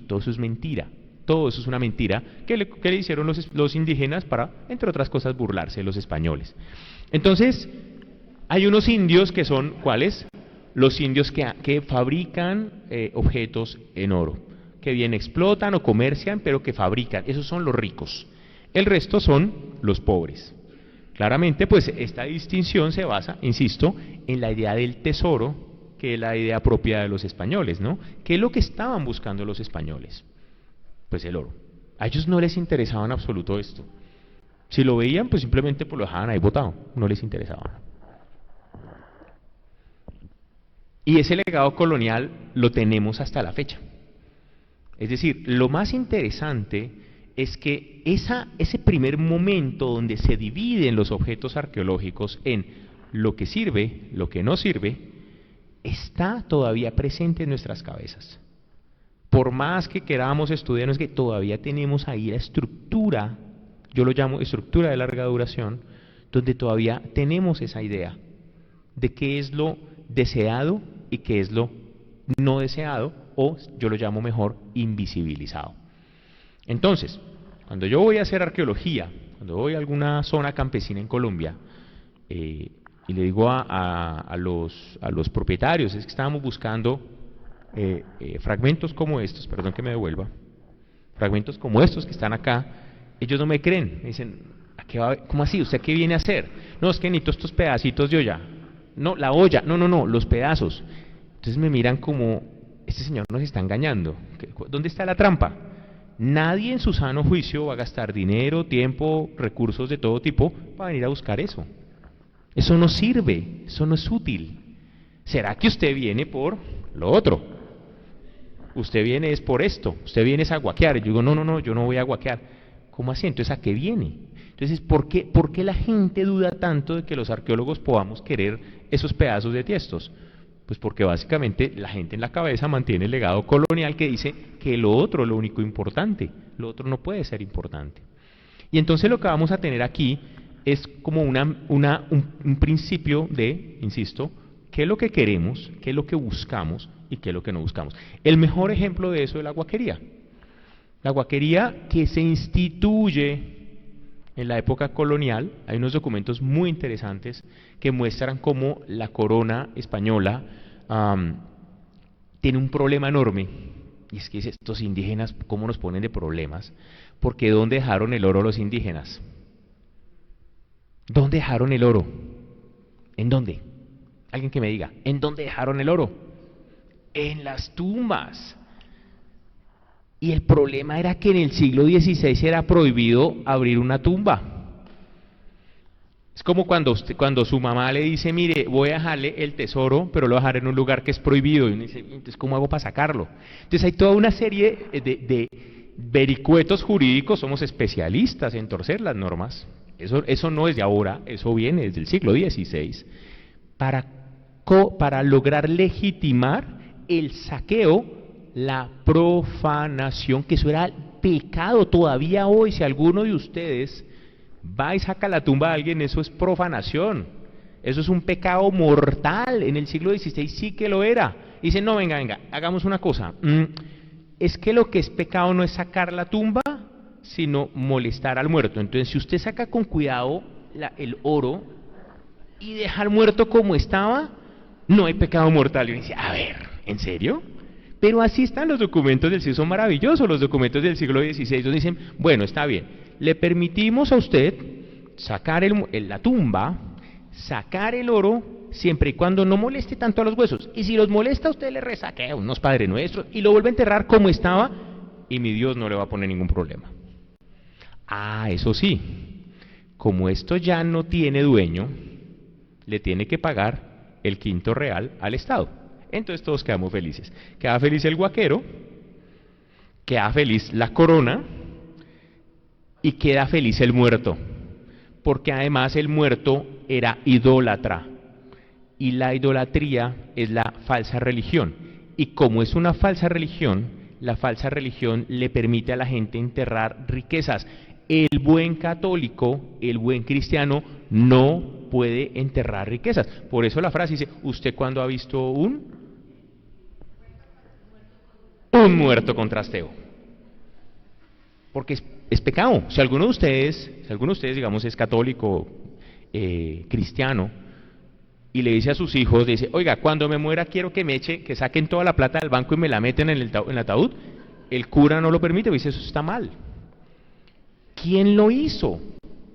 todo eso es mentira. Todo eso es una mentira que le hicieron los indígenas para, entre otras cosas, burlarse de los españoles. Entonces, hay unos indios que son, ¿cuáles? Los indios que fabrican objetos en oro, que bien explotan o comercian, pero que fabrican. Esos son los ricos. El resto son los pobres. Claramente, pues esta distinción se basa, insisto, en la idea del tesoro, que es la idea propia de los españoles, ¿no? ¿Qué es lo que estaban buscando los españoles? Pues el oro. A ellos no les interesaba en absoluto esto. Si lo veían, pues simplemente lo dejaban ahí botado, no les interesaba. Y ese legado colonial lo tenemos hasta la fecha. Es decir, lo más interesante es que ese primer momento donde se dividen los objetos arqueológicos en lo que sirve, lo que no sirve, está todavía presente en nuestras cabezas. Por más que queramos estudiar, es que todavía tenemos ahí la estructura, yo lo llamo estructura de larga duración, donde todavía tenemos esa idea de qué es lo deseado y qué es lo no deseado, o yo lo llamo mejor invisibilizado. Entonces, cuando yo voy a hacer arqueología, cuando voy a alguna zona campesina en Colombia, y le digo a los propietarios, es que estábamos buscando fragmentos como estos, perdón que me devuelva, fragmentos como estos que están acá, ellos no me creen, me dicen, ¿cómo así? ¿Usted qué viene a hacer? No, es que necesito estos pedacitos de olla, no, la olla, no, los pedazos. Entonces me miran como, este señor nos está engañando, ¿dónde está la trampa? Nadie en su sano juicio va a gastar dinero, tiempo, recursos de todo tipo para venir a buscar eso. Eso no sirve, eso no es útil. ¿Será que usted viene por lo otro? Usted viene es por esto, usted viene es a guaquear. Yo digo, no, yo no voy a guaquear. ¿Cómo así? Entonces, ¿a qué viene? Entonces, ¿por qué la gente duda tanto de que los arqueólogos podamos querer esos pedazos de tiestos? Pues porque básicamente la gente en la cabeza mantiene el legado colonial que dice que lo otro es lo único importante, lo otro no puede ser importante. Y entonces lo que vamos a tener aquí es como un principio de, insisto, qué es lo que queremos, qué es lo que buscamos y qué es lo que no buscamos. El mejor ejemplo de eso es la guaquería. La guaquería que se instituye en la época colonial, hay unos documentos muy interesantes que muestran cómo la corona española tiene un problema enorme, y es que estos indígenas, ¿cómo nos ponen de problemas? Porque ¿dónde dejaron el oro los indígenas? ¿Dónde dejaron el oro? ¿En dónde? Alguien que me diga, ¿en dónde dejaron el oro? En las tumbas. Y el problema era que en el siglo XVI era prohibido abrir una tumba. Es como cuando su mamá le dice, mire, voy a dejarle el tesoro, pero lo voy a dejar en un lugar que es prohibido. Y uno dice, entonces, ¿cómo hago para sacarlo? Entonces hay toda una serie de vericuetos jurídicos, somos especialistas en torcer las normas. Eso no es de ahora, eso viene desde el siglo XVI, para lograr legitimar el saqueo, la profanación, que eso era pecado. Todavía hoy, si alguno de ustedes va y saca la tumba de alguien, eso es profanación. Eso es un pecado mortal. En el siglo XVI sí que lo era. Dicen, no, venga, hagamos una cosa. Es que lo que es pecado no es sacar la tumba, sino molestar al muerto. Entonces, si usted saca con cuidado el oro y deja al muerto como estaba, no hay pecado mortal. Y uno dice, a ver, ¿en serio? Pero así están los documentos del siglo, son maravillosos los documentos del siglo XVI, donde dicen, bueno, está bien, le permitimos a usted sacar la tumba, sacar el oro, siempre y cuando no moleste tanto a los huesos. Y si los molesta, usted le resaquea unos Padre Nuestros y lo vuelve a enterrar como estaba, y mi Dios no le va a poner ningún problema. Ah, eso sí, como esto ya no tiene dueño, le tiene que pagar el quinto real al Estado. Entonces todos quedamos felices. Queda feliz el guaquero, queda feliz la corona y queda feliz el muerto. Porque además el muerto era idólatra. Y la idolatría es la falsa religión. Y como es una falsa religión, la falsa religión le permite a la gente enterrar riquezas. El buen católico, el buen cristiano, no puede enterrar riquezas. Por eso la frase dice, ¿usted cuándo ha visto un muerto con trasteo? Porque es pecado. Si alguno de ustedes, digamos, es católico, cristiano, y le dice a sus hijos, dice, oiga, cuando me muera quiero que me que saquen toda la plata del banco y me la meten en el ataúd, el cura no lo permite, dice, eso está mal. ¿Quién lo hizo?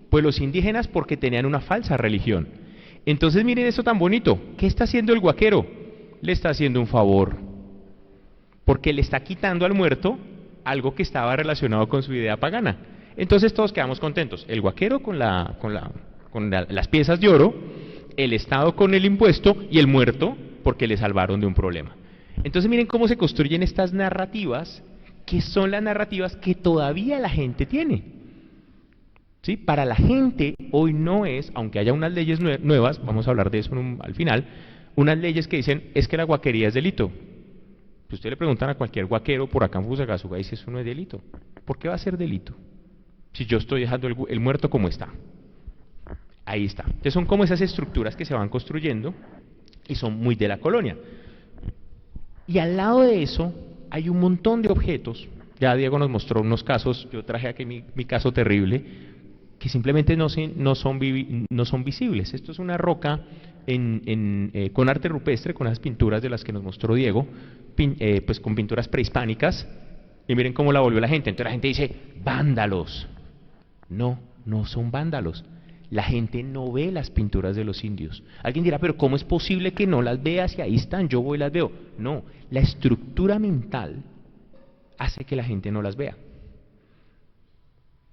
Pues los indígenas, porque tenían una falsa religión. Entonces miren esto tan bonito, ¿qué está haciendo el guaquero? Le está haciendo un favor, porque le está quitando al muerto algo que estaba relacionado con su idea pagana. Entonces todos quedamos contentos, el guaquero con las piezas de oro, el Estado con el impuesto y el muerto porque le salvaron de un problema. Entonces miren cómo se construyen estas narrativas, que son las narrativas que todavía la gente tiene. ¿Sí? Para la gente hoy no es, aunque haya unas leyes nuevas, vamos a hablar de eso al final, unas leyes que dicen, es que la guaquería es delito. Si usted le preguntan a cualquier guaquero por acá en Fusagasugá, dice, eso no es delito. ¿Por qué va a ser delito? Si yo estoy dejando el muerto como está. Ahí está. Entonces son como esas estructuras que se van construyendo y son muy de la colonia. Y al lado de eso hay un montón de objetos. Ya Diego nos mostró unos casos, yo traje aquí mi caso terrible, que simplemente no son visibles. Esto es una roca con arte rupestre, con las pinturas de las que nos mostró Diego, pues con pinturas prehispánicas, y miren cómo la volvió la gente. Entonces la gente dice, vándalos. No, no son vándalos. La gente no ve las pinturas de los indios. Alguien dirá, pero ¿cómo es posible que no las veas si ahí están? Yo voy y las veo. No, la estructura mental hace que la gente no las vea.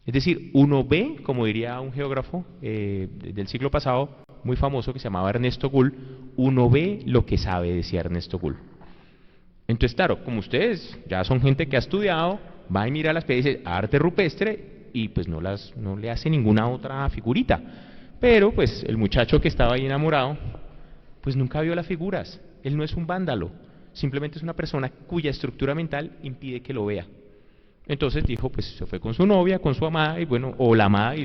Es decir, uno ve, como diría un geógrafo del siglo pasado, muy famoso, que se llamaba Ernesto Gull, uno ve lo que sabe, decía Ernesto Gull. Entonces, claro, como ustedes ya son gente que ha estudiado, va y mira las piezas, arte rupestre, y pues no le hace ninguna otra figurita. Pero pues el muchacho que estaba ahí enamorado, pues nunca vio las figuras. Él no es un vándalo, simplemente es una persona cuya estructura mental impide que lo vea. Entonces dijo, pues se fue con su novia, con su amada, y bueno, o la amada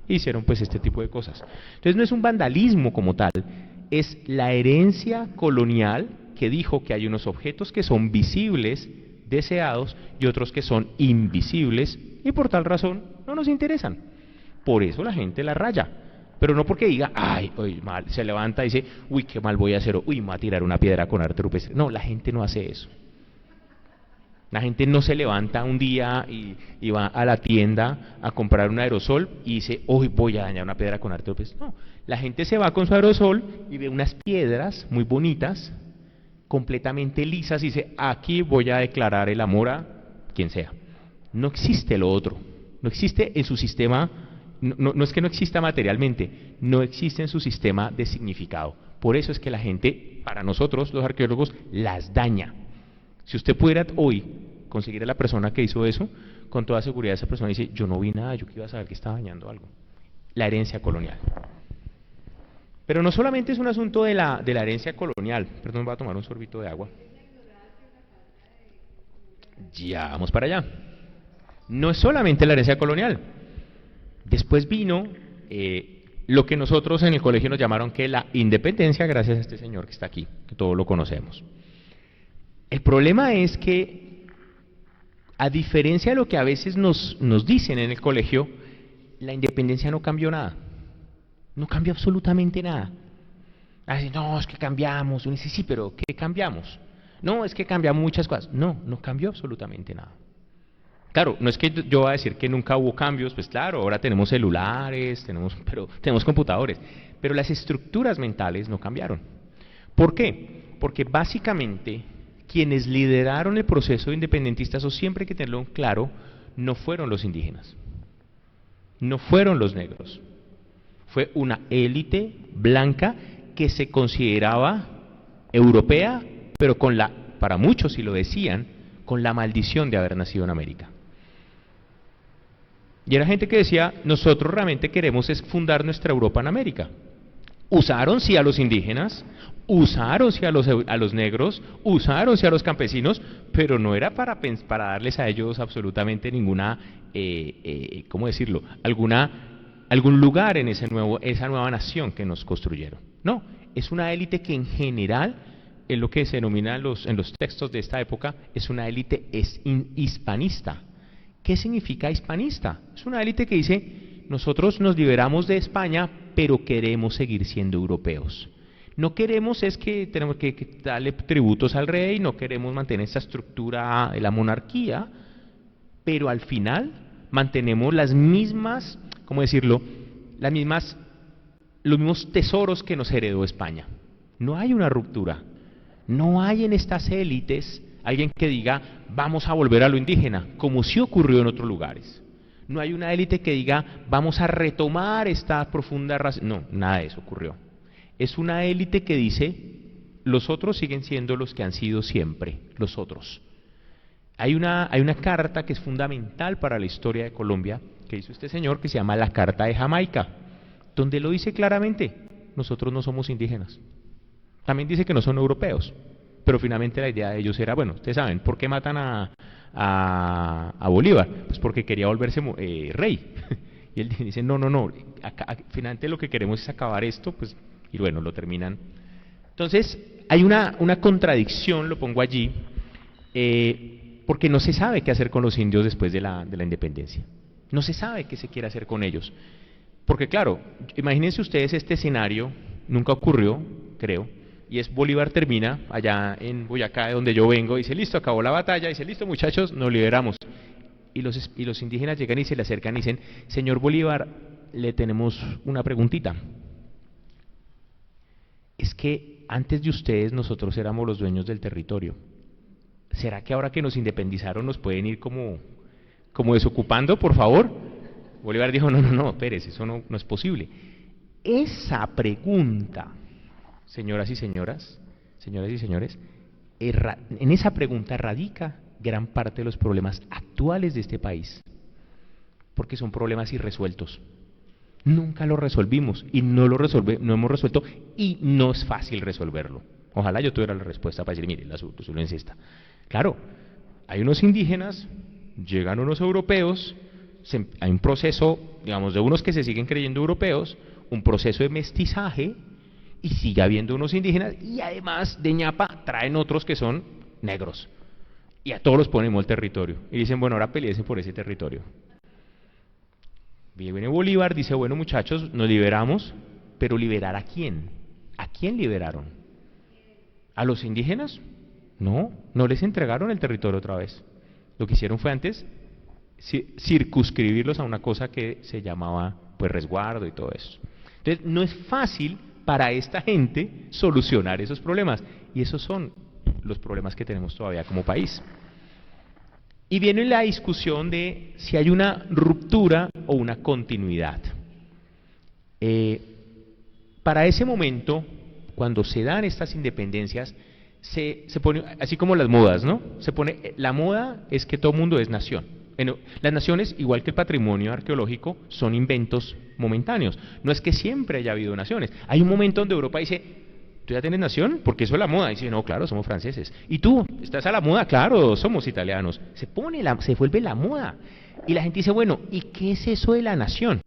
hicieron pues este tipo de cosas. Entonces no es un vandalismo como tal, es la herencia colonial que dijo que hay unos objetos que son visibles, deseados, y otros que son invisibles, y por tal razón no nos interesan. Por eso la gente la raya, pero no porque diga, ay, hoy mal, se levanta y dice, uy, qué mal voy a hacer, uy, me voy a tirar una piedra con arte rupestre. No, la gente no hace eso. La gente no se levanta un día y va a la tienda a comprar un aerosol y dice, hoy voy a dañar una piedra con arte rupestre. No, la gente se va con su aerosol y ve unas piedras muy bonitas, completamente lisas, y dice, aquí voy a declarar el amor a quien sea. No existe lo otro, no existe en su sistema, no es que no exista materialmente, no existe en su sistema de significado. Por eso es que la gente, para nosotros los arqueólogos, las daña. Si usted pudiera hoy conseguir a la persona que hizo eso, con toda seguridad esa persona dice, yo no vi nada, yo que iba a saber que estaba dañando algo. La herencia colonial. Pero no solamente es un asunto de la herencia colonial. Perdón, voy a tomar un sorbito de agua. Ya vamos para allá. no es solamente la herencia colonial. Después vino lo que nosotros en el colegio nos llamaron que la independencia, gracias a este señor que está aquí, que todos lo conocemos. El problema es que, a diferencia de lo que a veces nos dicen en el colegio, la independencia no cambió nada. No cambió absolutamente nada. Así, no, es que cambiamos. Uno dice, sí, pero ¿qué cambiamos? No, es que cambiamos muchas cosas. No, no cambió absolutamente nada. Claro, no es que yo voy a decir que nunca hubo cambios, pues claro, ahora tenemos celulares, tenemos computadores, pero las estructuras mentales no cambiaron. ¿Por qué? Porque básicamente quienes lideraron el proceso independentista, eso siempre hay que tenerlo claro, no fueron los indígenas, no fueron los negros, fue una élite blanca que se consideraba europea, pero para muchos, si lo decían, con la maldición de haber nacido en América. Y era gente que decía, nosotros realmente queremos es fundar nuestra Europa en América. Usaron sí a los indígenas, usaron sí a los negros, usaron sí a los campesinos, pero no era para darles a ellos absolutamente ninguna, ¿cómo decirlo?, algún lugar en esa nueva nación que nos construyeron. No, es una élite que en general, en lo que se denomina en los textos de esta época, es una élite hispanista. ¿Qué significa hispanista? Es una élite que dice, nosotros nos liberamos de España, pero queremos seguir siendo europeos. No queremos es que tenemos que darle tributos al rey, no queremos mantener esta estructura de la monarquía, pero al final mantenemos las mismas, ¿cómo decirlo?, los mismos tesoros que nos heredó España. No hay una ruptura. No hay en estas élites alguien que diga, vamos a volver a lo indígena, como sí ocurrió en otros lugares. No hay una élite que diga, vamos a retomar esta profunda raza. No, nada de eso ocurrió. Es una élite que dice, los otros siguen siendo los que han sido siempre, los otros. Hay una carta que es fundamental para la historia de Colombia, que hizo este señor, que se llama la Carta de Jamaica, donde lo dice claramente, nosotros no somos indígenas. También dice que no son europeos, pero finalmente la idea de ellos era, bueno, ustedes saben, ¿por qué matan a Bolívar? Pues porque quería volverse rey. Y él dice, no, finalmente lo que queremos es acabar esto, pues, y bueno, lo terminan. Entonces, hay una contradicción, lo pongo allí, porque no se sabe qué hacer con los indios después de la independencia. No se sabe qué se quiere hacer con ellos. Porque claro, imagínense ustedes este escenario, nunca ocurrió, creo, y es Bolívar termina allá en Boyacá, de donde yo vengo, dice, listo, acabó la batalla, dice, listo muchachos, nos liberamos. Y los indígenas llegan y se le acercan y dicen, señor Bolívar, le tenemos una preguntita. Es que antes de ustedes nosotros éramos los dueños del territorio. ¿Será que ahora que nos independizaron nos pueden ir como desocupando, por favor? Bolívar dijo, no, espérese, eso no es posible. Esa pregunta, señoras y señores, en esa pregunta radica gran parte de los problemas actuales de este país, porque son problemas irresueltos. Nunca lo resolvimos y no hemos resuelto y no es fácil resolverlo. Ojalá yo tuviera la respuesta para decir, mire, la solución es esta. Claro, hay unos indígenas, llegan unos europeos, hay un proceso, digamos, de unos que se siguen creyendo europeos, un proceso de mestizaje, y sigue habiendo unos indígenas, y además de ñapa traen otros que son negros. Y a todos los ponemos el territorio. Y dicen, bueno, ahora peleen por ese territorio. Viene Bolívar, dice, bueno muchachos, nos liberamos, pero ¿liberar a quién? ¿A quién liberaron? ¿A los indígenas? No les entregaron el territorio otra vez. Lo que hicieron fue antes circunscribirlos a una cosa que se llamaba pues resguardo y todo eso. Entonces no es fácil para esta gente solucionar esos problemas, y esos son los problemas que tenemos todavía como país. Y viene la discusión de si hay una ruptura o una continuidad. Para ese momento, cuando se dan estas independencias, se pone, así como las modas, ¿no? La moda es que todo mundo es nación. Las naciones, igual que el patrimonio arqueológico, son inventos momentáneos. No es que siempre haya habido naciones. Hay un momento donde Europa dice, ¿Tú ya tienes nación? Porque eso es la moda. Y dice, no, claro, somos franceses. ¿Y tú? ¿Estás a la moda? Claro, somos italianos. Se vuelve la moda. Y la gente dice, bueno, ¿y qué es eso de la nación?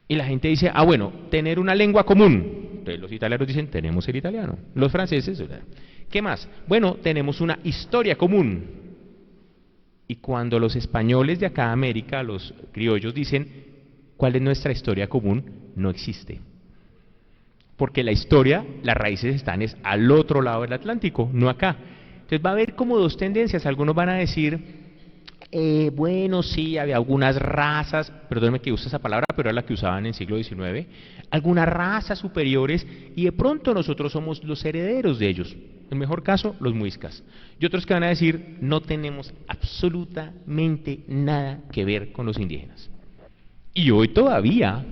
Y la gente dice, bueno, tener una lengua común. Entonces los italianos dicen, tenemos el italiano. Los franceses, ¿qué más? Bueno, tenemos una historia común. Y cuando los españoles de acá de América, los criollos, dicen, ¿cuál es nuestra historia común? No existe. Porque la historia, las raíces están al otro lado del Atlántico, no acá. Entonces va a haber como dos tendencias. Algunos van a decir, bueno, sí, había algunas razas, perdónenme que use esa palabra, pero era la que usaban en el siglo XIX, algunas razas superiores, y de pronto nosotros somos los herederos de ellos. En el mejor caso, los muiscas. Y otros que van a decir, no tenemos absolutamente nada que ver con los indígenas. Y hoy todavía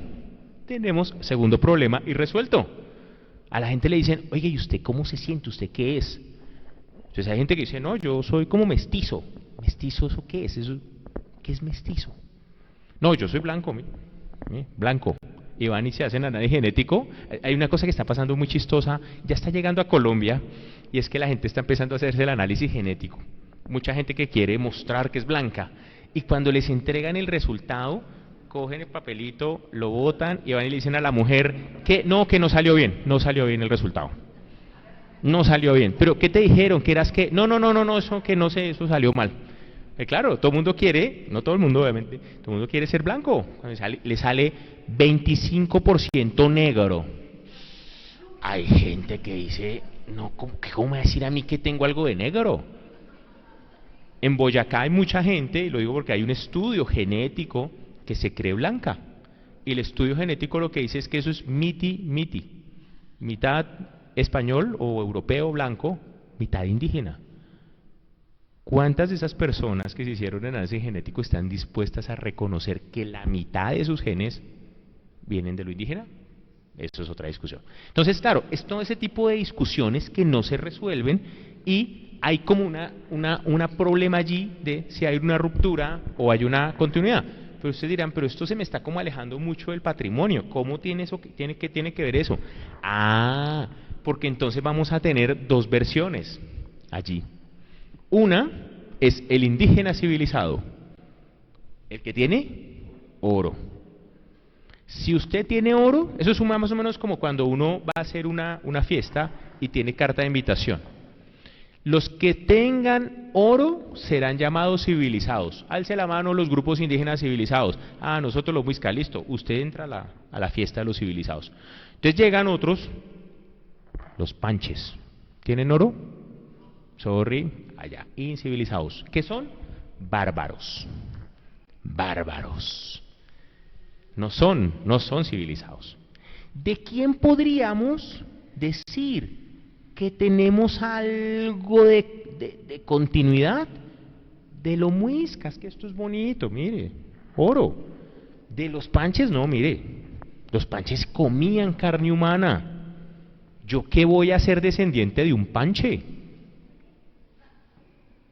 tenemos segundo problema irresuelto. A la gente le dicen, oye, ¿y usted cómo se siente? ¿Usted qué es? Entonces hay gente que dice, no, yo soy como mestizo. ¿Mestizo eso qué es? ¿Qué es mestizo? No, yo soy blanco, blanco. Y van y se hacen análisis genético. Hay una cosa que está pasando muy chistosa, ya está llegando a Colombia, y es que la gente está empezando a hacerse el análisis genético. Mucha gente que quiere mostrar que es blanca, y cuando les entregan el resultado, cogen el papelito, lo botan y van y le dicen a la mujer que no salió bien, no salió bien el resultado. No salió bien. ¿Pero qué te dijeron? ¿Que eras qué? No, eso que no sé, eso salió mal. Claro, todo el mundo quiere, no todo el mundo obviamente, todo el mundo quiere ser blanco. Le sale 25% negro. Hay gente que dice, no, ¿cómo me va a decir a mí que tengo algo de negro? En Boyacá hay mucha gente, y lo digo porque hay un estudio genético que se cree blanca. Y el estudio genético lo que dice es que eso es miti, mitad español o europeo blanco, mitad indígena. ¿Cuántas de esas personas que se hicieron análisis genético están dispuestas a reconocer que la mitad de sus genes vienen de lo indígena? Eso es otra discusión. Entonces, claro, es todo ese tipo de discusiones que no se resuelven y hay como una problema allí de si hay una ruptura o hay una continuidad. Pero ustedes dirán, pero esto se me está como alejando mucho del patrimonio. ¿Cómo tiene eso? ¿Qué tiene que ver eso? Porque entonces vamos a tener dos versiones allí. Una es el indígena civilizado, el que tiene oro. Si usted tiene oro, eso es más o menos como cuando uno va a hacer una fiesta y tiene carta de invitación. Los que tengan oro serán llamados civilizados. Alce la mano los grupos indígenas civilizados. Nosotros los muiscas, listo, usted entra a la fiesta de los civilizados. Entonces llegan otros, los panches. ¿Tienen oro? Sorry, allá, incivilizados. ¿Qué son? Bárbaros. Bárbaros. No son civilizados. ¿De quién podríamos decir que tenemos algo de continuidad? De los muiscas, que esto es bonito, mire, oro. De los panches, no, mire, los panches comían carne humana. ¿Yo qué voy a ser descendiente de un panche?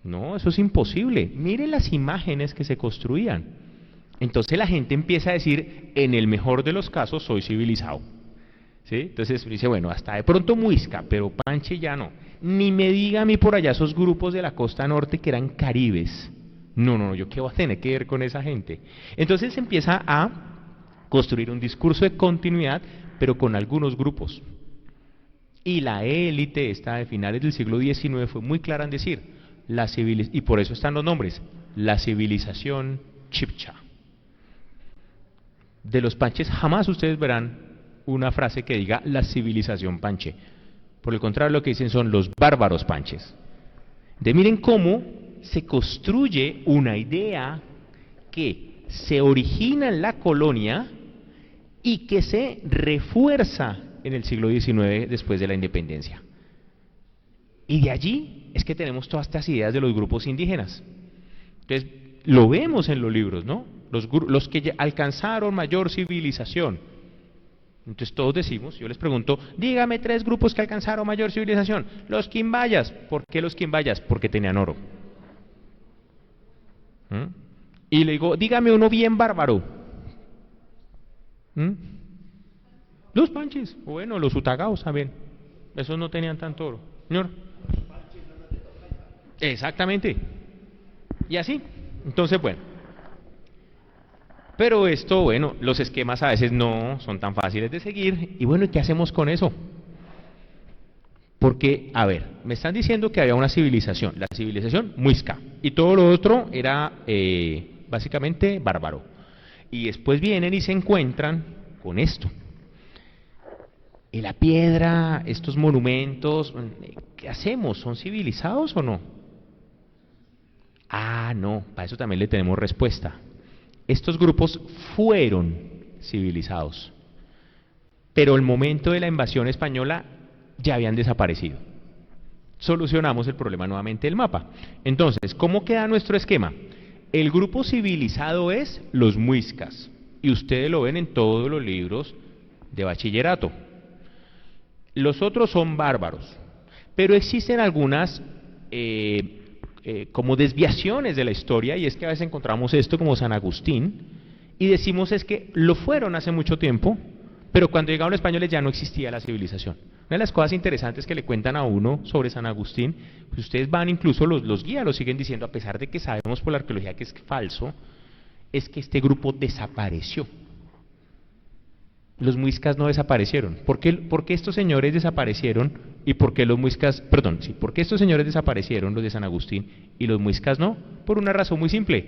No, eso es imposible. Mire las imágenes que se construían. Entonces la gente empieza a decir, en el mejor de los casos soy civilizado. ¿Sí? Entonces dice, bueno, hasta de pronto muisca, pero panche ya no. Ni me diga a mí por allá esos grupos de la costa norte que eran caribes. No, yo qué voy a tener que ver con esa gente. Entonces se empieza a construir un discurso de continuidad, pero con algunos grupos. Y la élite esta de finales del siglo XIX fue muy clara en decir, y por eso están los nombres, la civilización chibcha. De los panches jamás ustedes verán una frase que diga la civilización panche. Por el contrario, lo que dicen son los bárbaros panches. Miren cómo se construye una idea que se origina en la colonia y que se refuerza en el siglo XIX después de la independencia. Y de allí es que tenemos todas estas ideas de los grupos indígenas. Entonces, lo vemos en los libros, ¿no? Los que alcanzaron mayor civilización. Entonces todos decimos, yo les pregunto, dígame 3 grupos que alcanzaron mayor civilización. Los quimbayas. ¿Por qué los quimbayas? Porque tenían oro. Y le digo, dígame uno bien bárbaro. Los panches, bueno, los utagaos también. Esos no tenían tanto oro. Señor. Exactamente. Y así. Entonces, bueno. Pero esto, bueno, los esquemas a veces no son tan fáciles de seguir. Y bueno, ¿y qué hacemos con eso? Porque, a ver, me están diciendo que había una civilización, la civilización muisca, y todo lo otro era básicamente bárbaro. Y después vienen y se encuentran con esto. Y la piedra, estos monumentos, ¿qué hacemos? ¿Son civilizados o no? Ah, no, para eso también le tenemos respuesta. Estos grupos fueron civilizados, pero el momento de la invasión española ya habían desaparecido. Solucionamos el problema nuevamente del mapa. Entonces, ¿cómo queda nuestro esquema? El grupo civilizado es los muiscas, y ustedes lo ven en todos los libros de bachillerato. Los otros son bárbaros, pero existen algunas como desviaciones de la historia, y es que a veces encontramos esto como San Agustín, y decimos es que lo fueron hace mucho tiempo, pero cuando llegaron los españoles ya no existía la civilización. Una de las cosas interesantes que le cuentan a uno sobre San Agustín, pues ustedes van, incluso los guías lo siguen diciendo, a pesar de que sabemos por la arqueología que es falso, es que este grupo desapareció. Los muiscas no desaparecieron. ¿Por qué estos señores desaparecieron y por qué los muiscas, perdón, sí, por qué estos señores desaparecieron, los de San Agustín, y los muiscas no? Por una razón muy simple,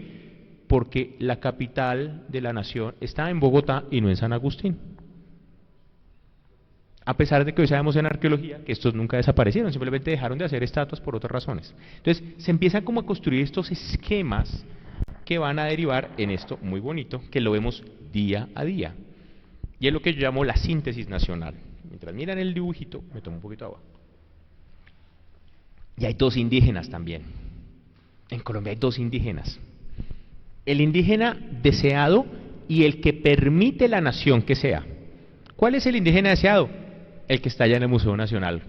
porque la capital de la nación está en Bogotá y no en San Agustín. A pesar de que hoy sabemos en arqueología que estos nunca desaparecieron, simplemente dejaron de hacer estatuas por otras razones. Entonces, se empiezan como a construir estos esquemas que van a derivar en esto muy bonito, que lo vemos día a día. Y es lo que yo llamo la síntesis nacional. Mientras miran el dibujito, me tomo un poquito de agua. Y hay dos indígenas también. En Colombia hay dos indígenas. El indígena deseado y el que permite la nación que sea. ¿Cuál es el indígena deseado? El que está allá en el Museo Nacional.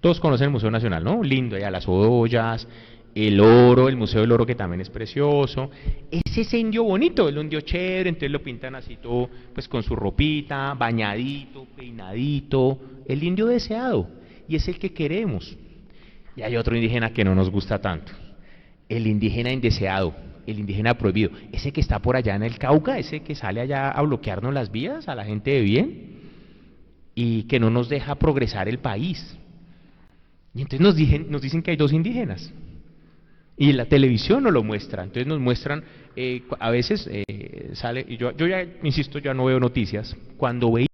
Todos conocen el Museo Nacional, ¿no? Lindo, allá las ollas, el oro, el Museo del Oro, que también es precioso. Ese es indio bonito, el indio chévere, entonces lo pintan así todo, pues con su ropita, bañadito, peinadito, el indio deseado, y es el que queremos. Y hay otro indígena que no nos gusta tanto, el indígena indeseado, el indígena prohibido, ese que está por allá en el Cauca, ese que sale allá a bloquearnos las vías a la gente de bien, y que no nos deja progresar el país. Y entonces nos dicen que hay dos indígenas. Y la televisión nos lo muestra, entonces nos muestran, a veces sale, y yo ya, insisto, ya no veo noticias, cuando veía